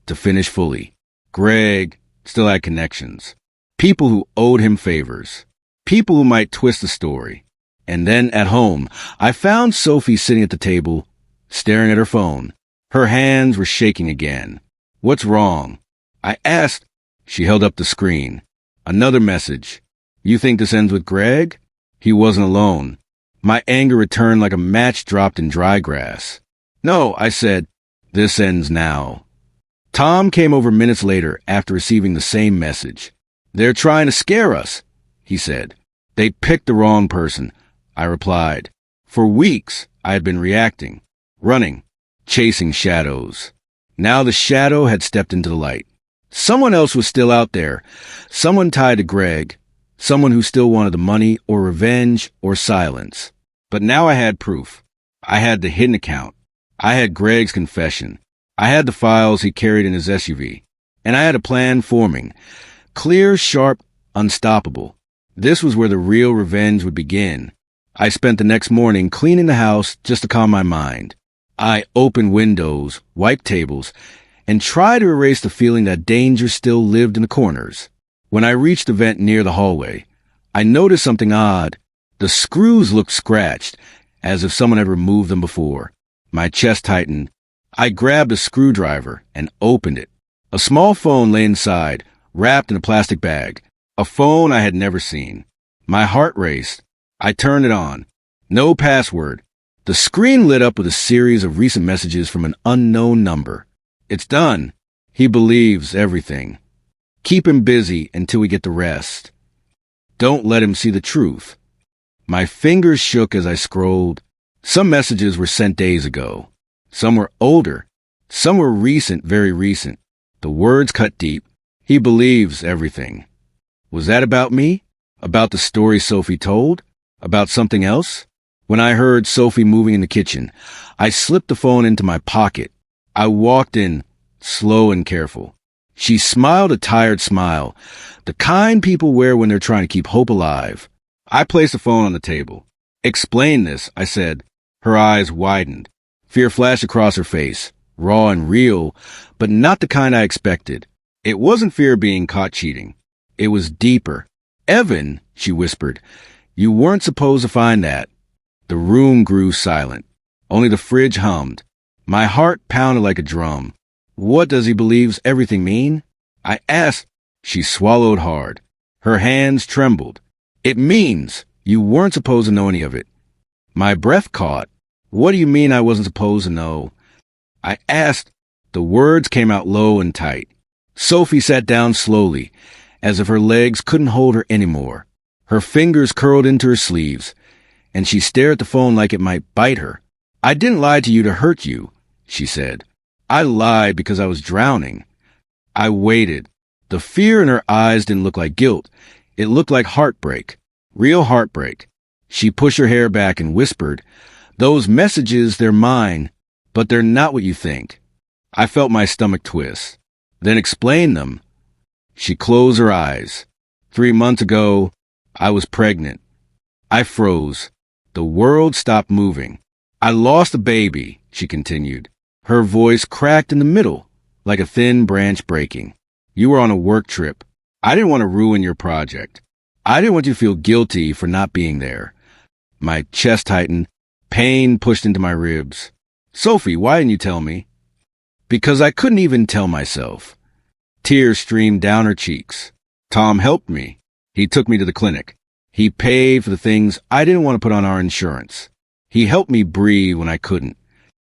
to finish fully. Greg still had connections. People who owed him favors. People who might twist the story. And then at home, I found Sophie sitting at the table, staring at her phone. Her hands were shaking again. "What's wrong?" I asked. She held up the screen. Another message. "You think this ends with Greg?" He wasn't alone. My anger returned like a match dropped in dry grass. "No," I said. "This ends now." Tom came over minutes later after receiving the same message. "They're trying to scare us," he said. "They picked the wrong person," I replied. For weeks, I had been reacting, running, chasing shadows. Now the shadow had stepped into the light. Someone else was still out there, someone tied to Greg, someone who still wanted the money or revenge or silence. But now I had proof. I had the hidden account. I had Greg's confession. I had the files he carried in his SUV. And I had a plan forming. Clear, sharp, unstoppable. This was where the real revenge would begin. I spent the next morning cleaning the house just to calm my mind. I opened windows, wiped tables, and tried to erase the feeling that danger still lived in the corners. When I reached the vent near the hallway, I noticed something odd. The screws looked scratched, as if someone had removed them before. My chest tightened. I grabbed a screwdriver and opened it. A small phone lay inside, wrapped in a plastic bag. A phone I had never seen. My heart raced. I turned it on. No password. The screen lit up with a series of recent messages from an unknown number. It's done. He believes everything. Keep him busy until we get the rest. Don't let him see the truth. My fingers shook as I scrolled. Some messages were sent days ago. Some were older. Some were recent, very recent. The words cut deep. He believes everything. Was that about me? About the story Sophie told? About something else? When I heard Sophie moving in the kitchen, I slipped the phone into my pocket. I walked in, slow and careful. She smiled a tired smile, the kind people wear when they're trying to keep hope alive. I placed the phone on the table. Explain this, I said. Her eyes widened. Fear flashed across her face, raw and real, but not the kind I expected. It wasn't fear of being caught cheating. It was deeper. Evan, she whispered, you weren't supposed to find that. The room grew silent. Only the fridge hummed. My heart pounded like a drum. What does he believes everything mean? I asked. She swallowed hard. Her hands trembled. It means you weren't supposed to know any of it. My breath caught. What do you mean I wasn't supposed to know? I asked. The words came out low and tight. Sophie sat down slowly, as if her legs couldn't hold her anymore. Her fingers curled into her sleeves, and she stared at the phone like it might bite her. I didn't lie to you to hurt you, she said. I lied because I was drowning. I waited. The fear in her eyes didn't look like guilt. It looked like heartbreak. Real heartbreak. She pushed her hair back and whispered, those messages, they're mine, but they're not what you think. I felt my stomach twist. Then explain them. She closed her eyes. 3 months ago, I was pregnant. I froze. The world stopped moving. I lost a baby, she continued. Her voice cracked in the middle, like a thin branch breaking. You were on a work trip. I didn't want to ruin your project. I didn't want you to feel guilty for not being there. My chest tightened. Pain pushed into my ribs. Sophie, why didn't you tell me? Because I couldn't even tell myself. Tears streamed down her cheeks. Tom helped me. He took me to the clinic. He paid for the things I didn't want to put on our insurance. He helped me breathe when I couldn't.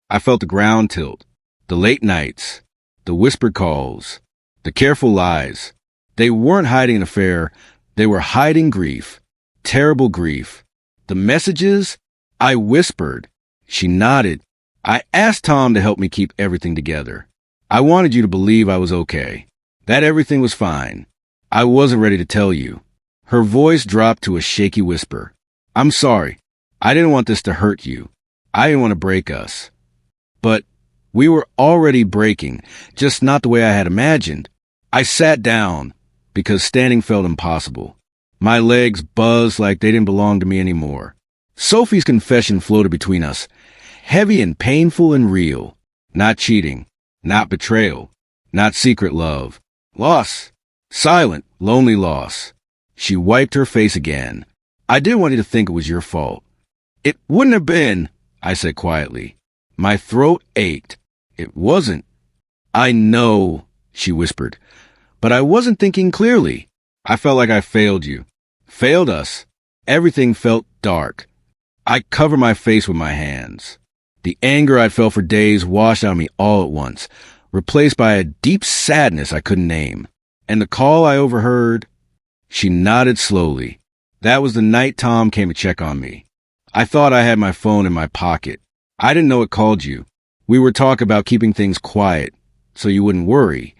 I felt the ground tilt, the late nights, the whispered calls, the careful lies. They weren't hiding an affair. They were hiding grief, terrible grief. The messages, I whispered. She nodded. I asked Tom to help me keep everything together. I wanted you to believe I was okay, that everything was fine. I wasn't ready to tell you. Her voice dropped to a shaky whisper. I'm sorry. I didn't want this to hurt you. I didn't want to break us. But we were already breaking, just not the way I had imagined. I sat down because standing felt impossible. My legs buzzed like they didn't belong to me anymore. Sophie's confession floated between us, heavy and painful and real. Not cheating, not betrayal, not secret love. Loss. Silent, lonely loss. She wiped her face again. I didn't want you to think it was your fault. It wouldn't have been, I said quietly. My throat ached. It wasn't. I know, she whispered, but I wasn't thinking clearly. I felt like I failed you. Failed us. Everything felt dark. I covered my face with my hands. The anger I'd felt for days washed out of me all at once, replaced by a deep sadness I couldn't name. And the call I overheard, she nodded slowly. That was the night Tom came to check on me. I thought I had my phone in my pocket. I didn't know it called you. We were talking about keeping things quiet, so you wouldn't worry.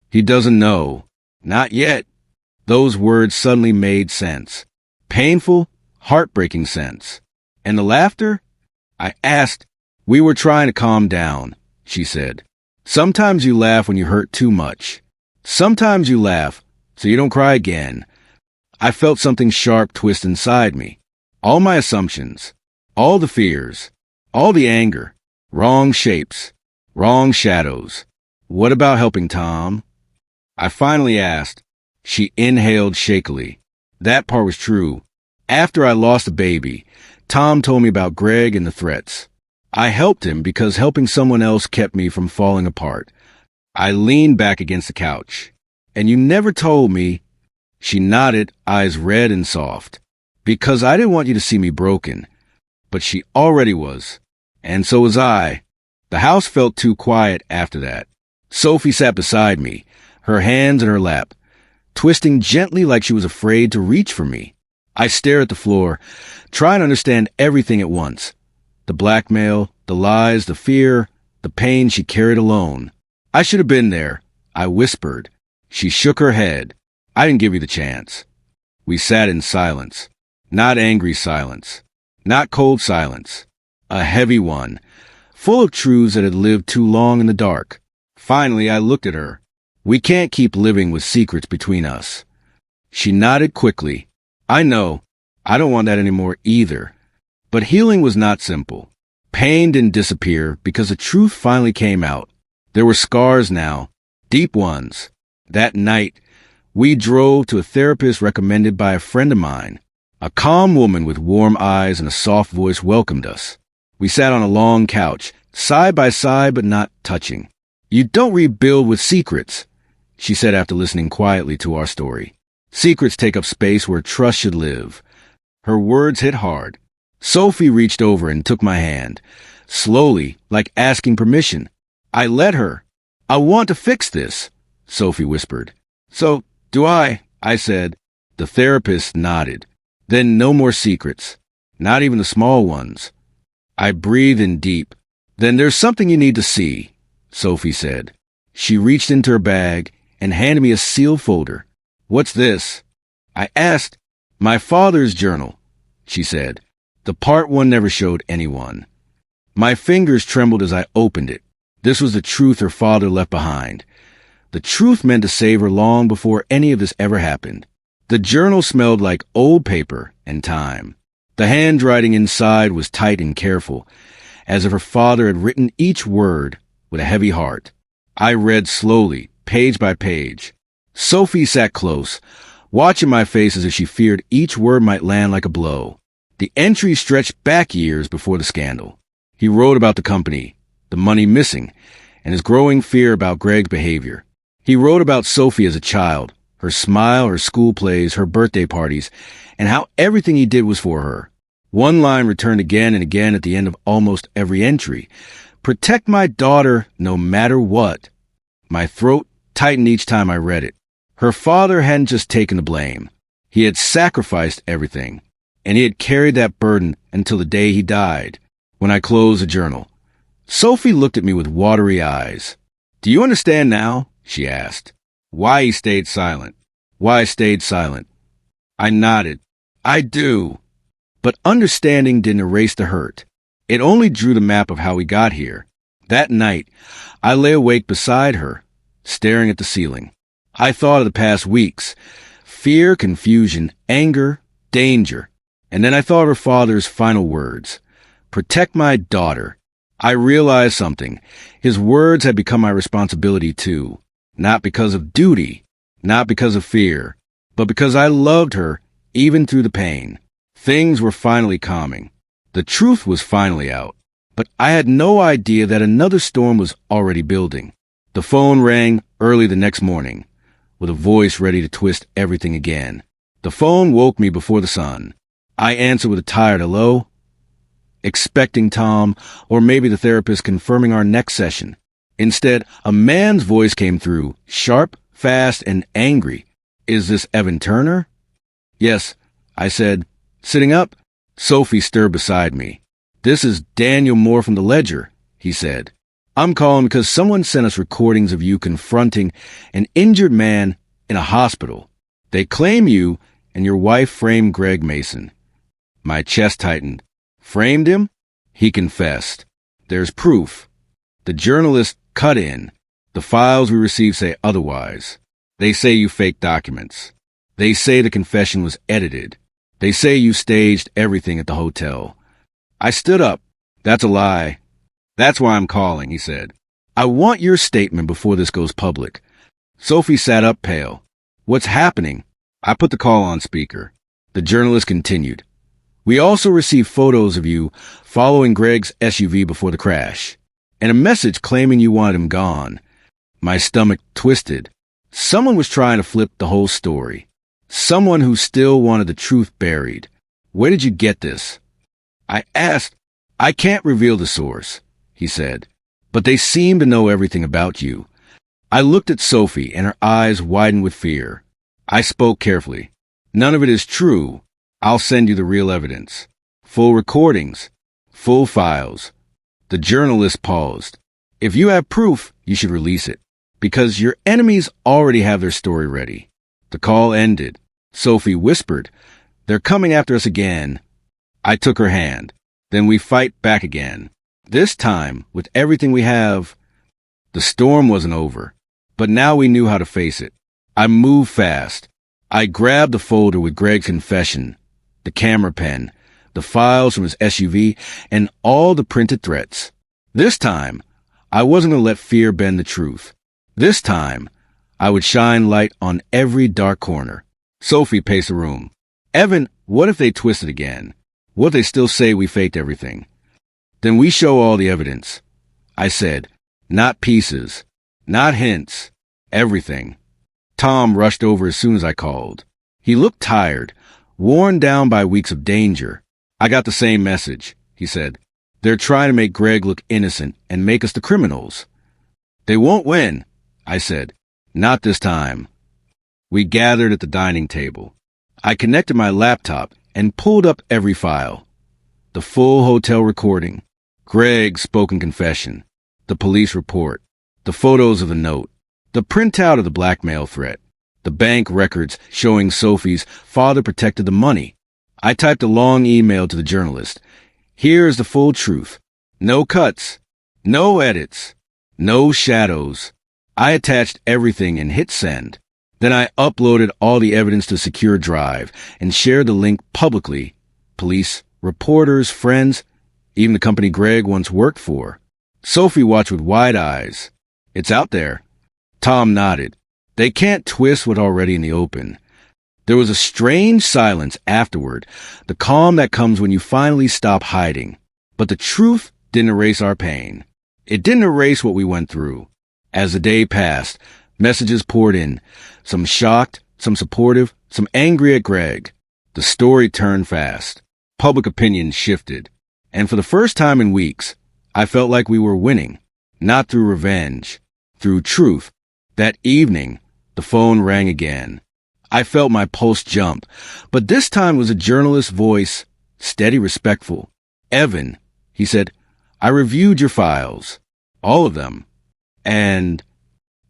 He doesn't know. Not yet. Those words suddenly made sense. Painful, heartbreaking sense. And the laughter? I asked. We were trying to calm down, she said. Sometimes you laugh when you hurt too much. Sometimes you laugh so you don't cry again. I felt something sharp twist inside me. All my assumptions, all the fears, all the anger, wrong shapes, wrong shadows. What about helping Tom? I finally asked. She inhaled shakily. That part was true. After I lost a baby, Tom told me about Greg and the threats. I helped him because helping someone else kept me from falling apart. I leaned back against the couch. And you never told me. She nodded, eyes red and soft. Because I didn't want you to see me broken. But she already was. And so was I. The house felt too quiet after that. Sophie sat beside me, her hands in her lap, twisting gently like she was afraid to reach for me. I stared at the floor, trying to understand everything at once. The blackmail, the lies, the fear, the pain she carried alone. I should have been there, I whispered. She shook her head. I didn't give you the chance. We sat in silence. Not angry silence. Not cold silence. A heavy one, full of truths that had lived too long in the dark. Finally, I looked at her. We can't keep living with secrets between us. She nodded quickly. I know. I don't want that anymore either. But healing was not simple. Pain didn't disappear because the truth finally came out. There were scars now, deep ones. That night, we drove to a therapist recommended by a friend of mine. A calm woman with warm eyes and a soft voice welcomed us. We sat on a long couch, side by side but not touching. You don't rebuild with secrets, she said after listening quietly to our story. Secrets take up space where trust should live. Her words hit hard. Sophie reached over and took my hand, slowly, like asking permission. I let her. I want to fix this, Sophie whispered. So, do I said. The therapist nodded. Then no more secrets, not even the small ones. I breathed in deep. Then there's something you need to see, Sophie said. She reached into her bag and handed me a sealed folder. What's this? I asked. My father's journal, she said. The part one never showed anyone. My fingers trembled as I opened it. This was the truth her father left behind. The truth meant to save her long before any of this ever happened. The journal smelled like old paper and time. The handwriting inside was tight and careful, as if her father had written each word with a heavy heart. I read slowly, page by page. Sophie sat close, watching my face as if she feared each word might land like a blow. The entry stretched back years before the scandal. He wrote about the company, the money missing, and his growing fear about Greg's behavior. He wrote about Sophie as a child, her smile, her school plays, her birthday parties, and how everything he did was for her. One line returned again and again at the end of almost every entry. Protect my daughter no matter what. My throat tightened each time I read it. Her father hadn't just taken the blame. He had sacrificed everything, and he had carried that burden until the day he died. When I closed the journal, Sophie looked at me with watery eyes. Do you understand now? She asked. Why he stayed silent. Why I stayed silent. I nodded. I do. But understanding didn't erase the hurt. It only drew the map of how we got here. That night, I lay awake beside her, staring at the ceiling. I thought of the past weeks. Fear, confusion, anger, danger. And then I thought of her father's final words. Protect my daughter. I realized something. His words had become my responsibility too. Not because of duty, not because of fear, but because I loved her even through the pain. Things were finally calming. The truth was finally out. But I had no idea that another storm was already building. The phone rang early the next morning, with a voice ready to twist everything again. The phone woke me before the sun. I answered with a tired hello, expecting Tom or maybe the therapist confirming our next session. Instead, a man's voice came through, sharp, fast, and angry. Is this Evan Turner? Yes, I said. Sitting up? Sophie stirred beside me. This is Daniel Moore from the Ledger, he said. I'm calling because someone sent us recordings of you confronting an injured man in a hospital. They claim you and your wife framed Greg Mason. My chest tightened. Framed him? He confessed. There's proof. The journalist cut in. The files we received say otherwise. They say you faked documents. They say the confession was edited. They say you staged everything at the hotel. I stood up. That's a lie. That's why I'm calling, he said. I want your statement before this goes public. Sophie sat up pale. What's happening? I put the call on speaker. The journalist continued. We also received photos of you following Greg's SUV before the crash, and a message claiming you wanted him gone. My stomach twisted. Someone was trying to flip the whole story. Someone who still wanted the truth buried. Where did you get this? I asked. I can't reveal the source, he said, but they seem to know everything about you. I looked at Sophie, and her eyes widened with fear. I spoke carefully. None of it is true. I'll send you the real evidence. Full recordings. Full files. The journalist paused. If you have proof, you should release it, because your enemies already have their story ready. The call ended. Sophie whispered, They're coming after us again. I took her hand. Then we fight back again. This time, with everything we have. The storm wasn't over, but now we knew how to face it. I moved fast. I grabbed the folder with Greg's confession, the camera pen, the files from his SUV, and all the printed threats. This time, I wasn't going to let fear bend the truth. This time, I would shine light on every dark corner. Sophie paced the room. Evan, what if they twist it again? What if they still say we faked everything? Then we show all the evidence. I said, not pieces, not hints, everything. Tom rushed over as soon as I called. He looked tired, worn down by weeks of danger. I got the same message, he said. They're trying to make Greg look innocent and make us the criminals. They won't win, I said. Not this time. We gathered at the dining table. I connected my laptop and pulled up every file. The full hotel recording, Greg's spoken confession, the police report, the photos of the note, the printout of the blackmail threat, the bank records showing Sophie's father protected the money. I typed a long email to the journalist. Here is the full truth. No cuts, no edits, no shadows. I attached everything and hit send. Then I uploaded all the evidence to a secure drive and shared the link publicly. Police, reporters, friends, even the company Greg once worked for. Sophie watched with wide eyes. It's out there. Tom nodded. They can't twist what's already in the open. There was a strange silence afterward, the calm that comes when you finally stop hiding. But the truth didn't erase our pain. It didn't erase what we went through. As the day passed, messages poured in, some shocked, some supportive, some angry at Greg. The story turned fast. Public opinion shifted. And for the first time in weeks, I felt like we were winning, not through revenge, through truth. That evening, the phone rang again. I felt my pulse jump, but this time was a journalist's voice, steady, respectful. Evan, he said, I reviewed your files, all of them, and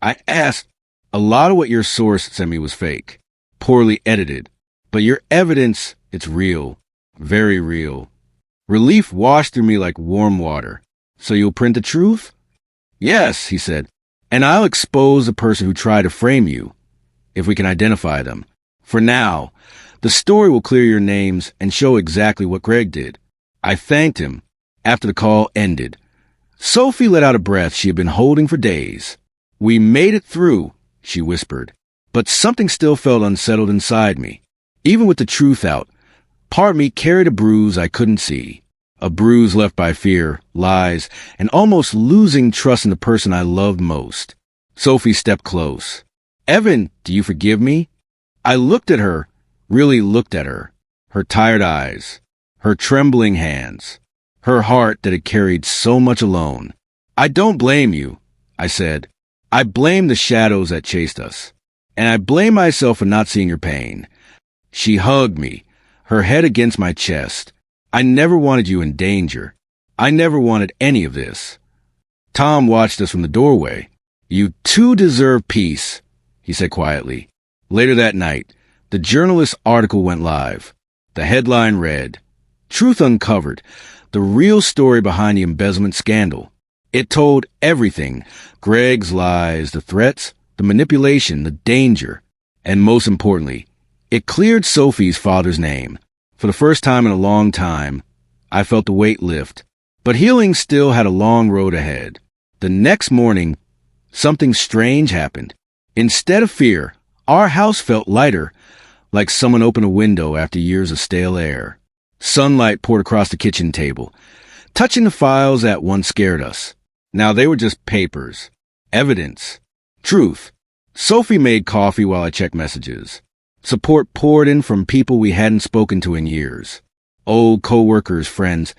I asked, a lot of what your source sent me was fake, poorly edited, but your evidence, it's real, very real. Relief washed through me like warm water. So you'll print the truth? Yes, he said, and I'll expose the person who tried to frame you, if we can identify them. For now, the story will clear your names and show exactly what Greg did. I thanked him after the call ended. Sophie let out a breath she had been holding for days. We made it through, she whispered, but something still felt unsettled inside me. Even with the truth out, part of me carried a bruise I couldn't see. A bruise left by fear, lies, and almost losing trust in the person I loved most. Sophie stepped close. Evan, do you forgive me? I looked at her, really looked at her. Her tired eyes, her trembling hands, her heart that had carried so much alone. I don't blame you, I said. I blame the shadows that chased us. And I blame myself for not seeing your pain. She hugged me, her head against my chest. I never wanted you in danger. I never wanted any of this. Tom watched us from the doorway. You too deserve peace, he said quietly. Later that night, the journalist's article went live. The headline read, Truth Uncovered, the real story behind the embezzlement scandal. It told everything, Greg's lies, the threats, the manipulation, the danger, and most importantly, it cleared Sophie's father's name. For the first time in a long time, I felt the weight lift. But healing still had a long road ahead. The next morning, something strange happened. Instead of fear, our house felt lighter, like someone opened a window after years of stale air. Sunlight poured across the kitchen table, touching the files that once scared us. Now they were just papers. Evidence. Truth. Sophie made coffee while I checked messages. Support poured in from people we hadn't spoken to in years. Old co-workers, friends,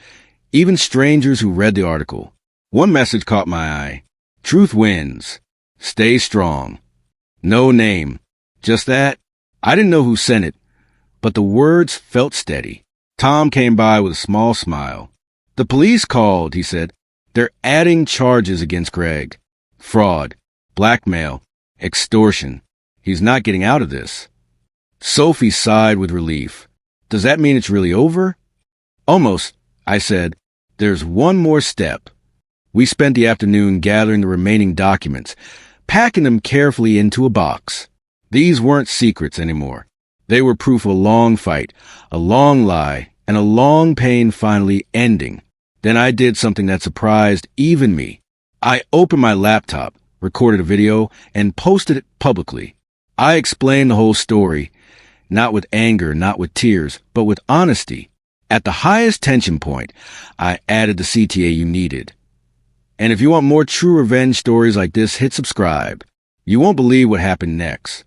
even strangers who read the article. One message caught my eye. Truth wins. Stay strong. No name. Just that. I didn't know who sent it, but the words felt steady. Tom came by with a small smile. The police called, he said. They're adding charges against Greg. Fraud, blackmail, extortion. He's not getting out of this. Sophie sighed with relief. Does that mean it's really over? Almost, I said. There's one more step. We spent the afternoon gathering the remaining documents, packing them carefully into a box. These weren't secrets anymore. They were proof of a long fight, a long lie, and a long pain finally ending. Then I did something that surprised even me. I opened my laptop, recorded a video, and posted it publicly. I explained the whole story, not with anger, not with tears, but with honesty. At the highest tension point, I added the CTA you needed. And if you want more true revenge stories like this, hit subscribe. You won't believe what happened next.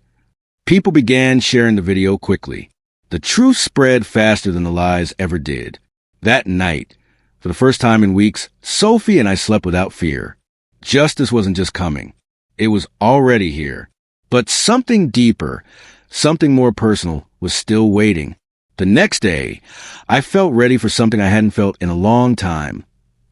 People began sharing the video quickly. The truth spread faster than the lies ever did. That night, for the first time in weeks, Sophie and I slept without fear. Justice wasn't just coming. It was already here. But something deeper, something more personal, was still waiting. The next day, I felt ready for something I hadn't felt in a long time.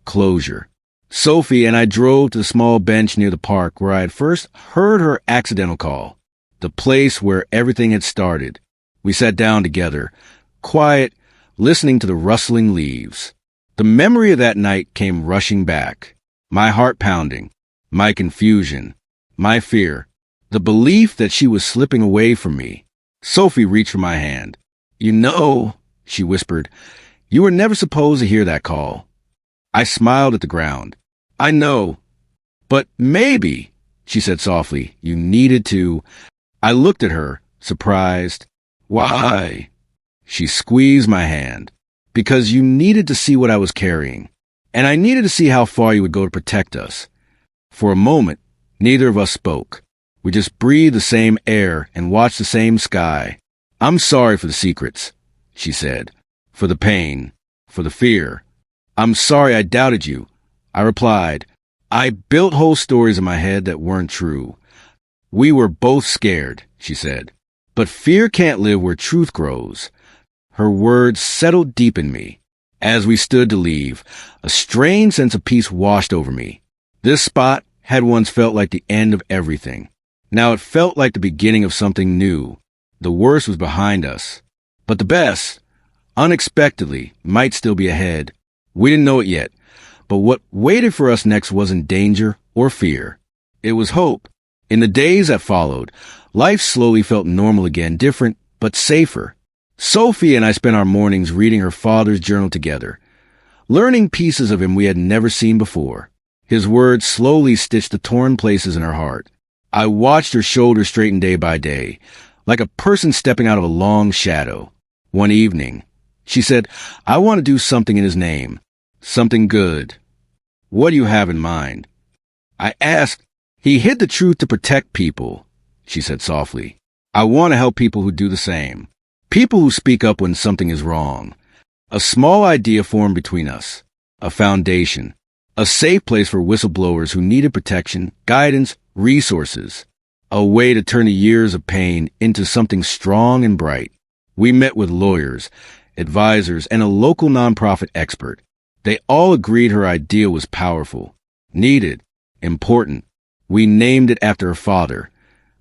Closure. Sophie and I drove to the small bench near the park where I had first heard her accidental call. The place where everything had started. We sat down together, quiet, listening to the rustling leaves. The memory of that night came rushing back. My heart pounding, my confusion, my fear, the belief that she was slipping away from me. Sophie reached for my hand. You know, she whispered, you were never supposed to hear that call. I smiled at the ground. I know. But maybe, she said softly, you needed to. I looked at her, surprised. Why? She squeezed my hand. Because you needed to see what I was carrying. And I needed to see how far you would go to protect us. For a moment, neither of us spoke. We just breathed the same air and watched the same sky. I'm sorry for the secrets, she said. For the pain. For the fear. I'm sorry I doubted you. I replied. I built whole stories in my head that weren't true. We were both scared, she said. But fear can't live where truth grows. Her words settled deep in me. As we stood to leave, a strange sense of peace washed over me. This spot had once felt like the end of everything. Now it felt like the beginning of something new. The worst was behind us. But the best, unexpectedly, might still be ahead. We didn't know it yet. But what waited for us next wasn't danger or fear. It was hope. In the days that followed, life slowly felt normal again, different, but safer. Sophie and I spent our mornings reading her father's journal together, learning pieces of him we had never seen before. His words slowly stitched the torn places in her heart. I watched her shoulders straighten day by day, like a person stepping out of a long shadow. One evening, she said, I want to do something in his name. Something good. What do you have in mind? I asked. He hid the truth to protect people, she said softly. I want to help people who do the same. People who speak up when something is wrong. A small idea formed between us. A foundation. A safe place for whistleblowers who needed protection, guidance, resources. A way to turn the years of pain into something strong and bright. We met with lawyers, advisors, and a local nonprofit expert. They all agreed her idea was powerful, needed, important. We named it after her father,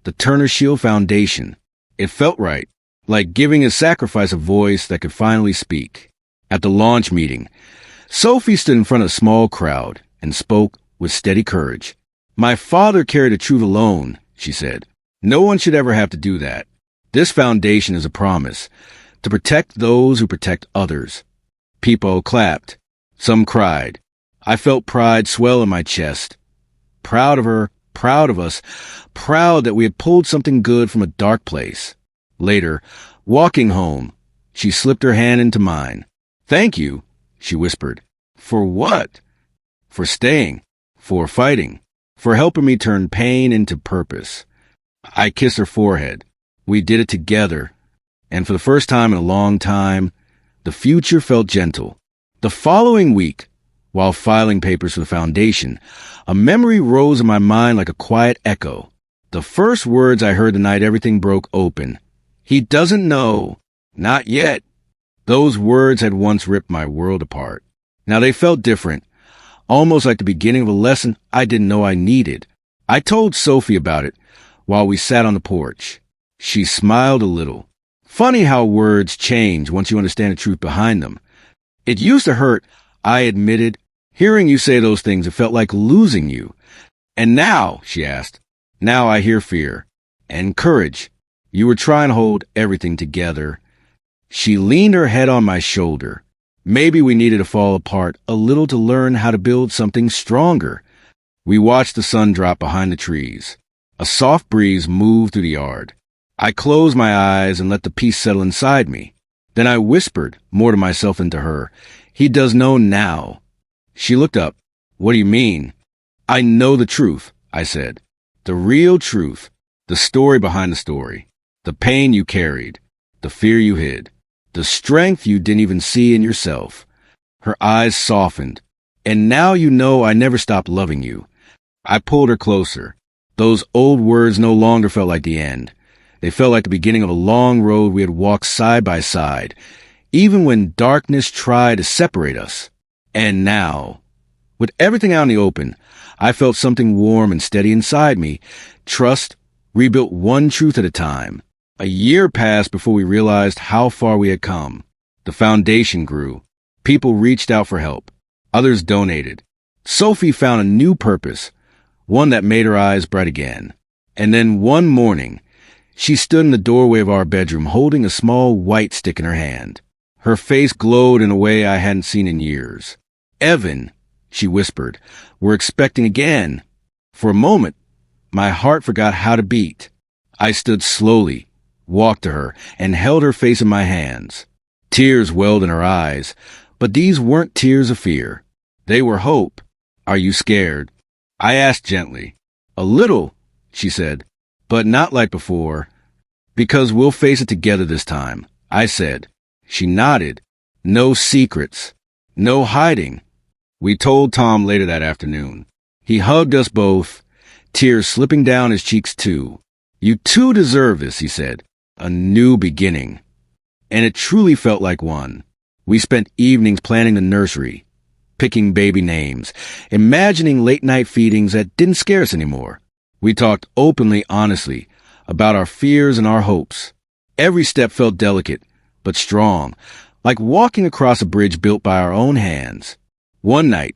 the Turner Shield Foundation. It felt right, like giving a sacrifice a voice that could finally speak. At the launch meeting, Sophie stood in front of a small crowd and spoke with steady courage. My father carried the truth alone, she said. No one should ever have to do that. This foundation is a promise to protect those who protect others. People clapped. Some cried. I felt pride swell in my chest. Proud of her, proud of us, proud that we had pulled something good from a dark place. Later, walking home, she slipped her hand into mine. Thank you, she whispered. For what? For staying, for fighting, for helping me turn pain into purpose. I kissed her forehead. We did it together, and for the first time in a long time, the future felt gentle. The following week, while filing papers for the foundation, a memory rose in my mind like a quiet echo. The first words I heard the night everything broke open. He doesn't know. Not yet. Those words had once ripped my world apart. Now they felt different, almost like the beginning of a lesson I didn't know I needed. I told Sophie about it while we sat on the porch. She smiled a little. Funny how words change once you understand the truth behind them. It used to hurt, I admitted. Hearing you say those things, it felt like losing you. And now, she asked, now I hear fear and courage. You were trying to hold everything together. She leaned her head on my shoulder. Maybe we needed to fall apart a little to learn how to build something stronger. We watched the sun drop behind the trees. A soft breeze moved through the yard. I closed my eyes and let the peace settle inside me. Then I whispered, more to myself than to her, he does know now. She looked up. What do you mean? I know the truth, I said. The real truth. The story behind the story. The pain you carried. The fear you hid. The strength you didn't even see in yourself. Her eyes softened. And now you know I never stopped loving you. I pulled her closer. Those old words no longer felt like the end. They felt like the beginning of a long road we had walked side by side, even when darkness tried to separate us. And now, with everything out in the open, I felt something warm and steady inside me. Trust, rebuilt one truth at a time. A year passed before we realized how far we had come. The foundation grew. People reached out for help. Others donated. Sophie found a new purpose, one that made her eyes bright again. And then one morning, she stood in the doorway of our bedroom holding a small white stick in her hand. Her face glowed in a way I hadn't seen in years. Evan, she whispered, we're expecting again. For a moment, my heart forgot how to beat. I stood slowly, walked to her, and held her face in my hands. Tears welled in her eyes, but these weren't tears of fear. They were hope. Are you scared? I asked gently. A little, she said, but not like before. Because we'll face it together this time, I said. She nodded. No secrets. No hiding. We told Tom later that afternoon. He hugged us both, tears slipping down his cheeks too. You too deserve this, he said. A new beginning. And it truly felt like one. We spent evenings planning the nursery, picking baby names, imagining late-night feedings that didn't scare us anymore. We talked openly, honestly, about our fears and our hopes. Every step felt delicate, but strong, like walking across a bridge built by our own hands. One night,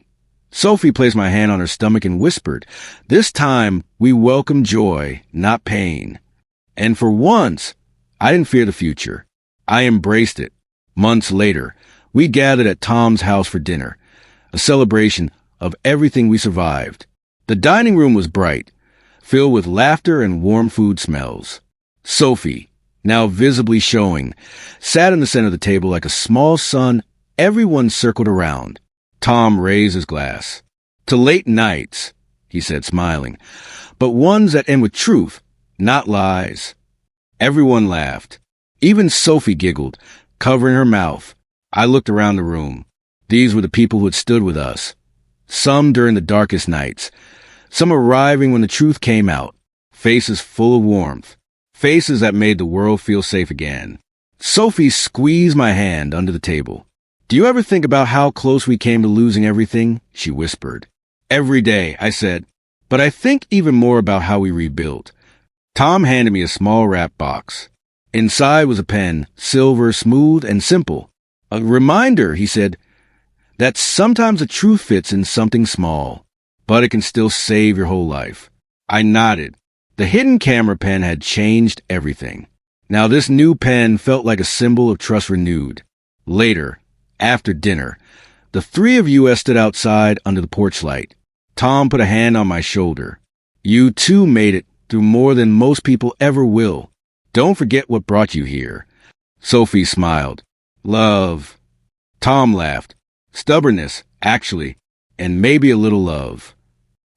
Sophie placed my hand on her stomach and whispered, this time we welcome joy, not pain. And for once, I didn't fear the future. I embraced it. Months later, we gathered at Tom's house for dinner, a celebration of everything we survived. The dining room was bright, filled with laughter and warm food smells. Sophie, now visibly showing, sat in the center of the table like a small sun. Everyone circled around. Tom raised his glass. To late nights, he said, smiling, but ones that end with truth, not lies. Everyone laughed. Even Sophie giggled, covering her mouth. I looked around the room. These were the people who had stood with us. Some during the darkest nights, some arriving when the truth came out. Faces full of warmth. Faces that made the world feel safe again. Sophie squeezed my hand under the table. Do you ever think about how close we came to losing everything? She whispered. Every day, I said, but I think even more about how we rebuilt. Tom handed me a small wrap box. Inside was a pen, silver, smooth, and simple. A reminder, he said, that sometimes the truth fits in something small, but it can still save your whole life. I nodded. The hidden camera pen had changed everything. Now this new pen felt like a symbol of trust renewed. Later, after dinner, the three of us stood outside under the porch light. Tom put a hand on my shoulder. You too made it through more than most people ever will. Don't forget what brought you here. Sophie smiled. Love. Tom laughed. Stubbornness, actually, and maybe a little love.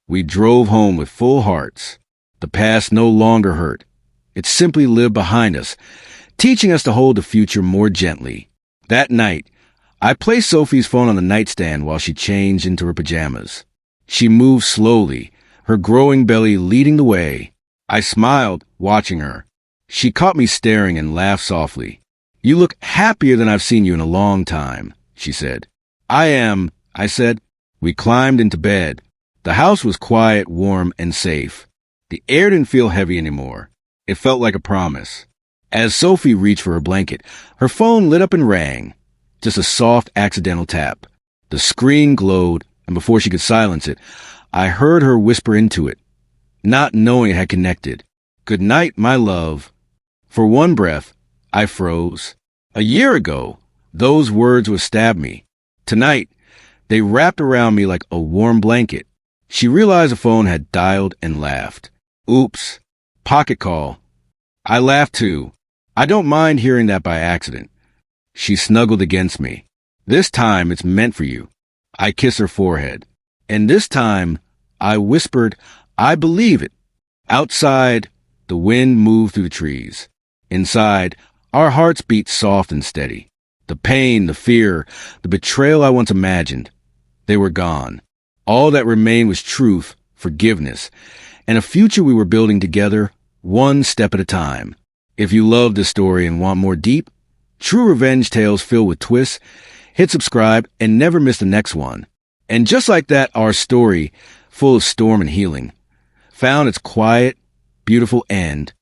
We drove home with full hearts. The past no longer hurt. It simply lived behind us, teaching us to hold the future more gently. That night, I placed Sophie's phone on the nightstand while she changed into her pajamas. She moved slowly, her growing belly leading the way. I smiled, watching her. She caught me staring and laughed softly. You look happier than I've seen you in a long time, she said. I am, I said. We climbed into bed. The house was quiet, warm, and safe. The air didn't feel heavy anymore. It felt like a promise. As Sophie reached for her blanket, her phone lit up and rang. Just a soft, accidental tap. The screen glowed, and before she could silence it, I heard her whisper into it, not knowing it had connected. Good night, my love. For one breath, I froze. A year ago, those words would stab me. Tonight, they wrapped around me like a warm blanket. She realized the phone had dialed and laughed. Oops. Pocket call. I laughed too. I don't mind hearing that by accident. She snuggled against me. This time it's meant for you. I kissed her forehead. And this time, I whispered, I believe it. Outside, the wind moved through the trees. Inside, our hearts beat soft and steady. The pain, the fear, the betrayal I once imagined, they were gone. All that remained was truth, forgiveness, and a future we were building together, one step at a time. If you love this story and want more deep, true revenge tales filled with twists, hit subscribe and never miss the next one. And just like that, our story, full of storm and healing, found its quiet, beautiful end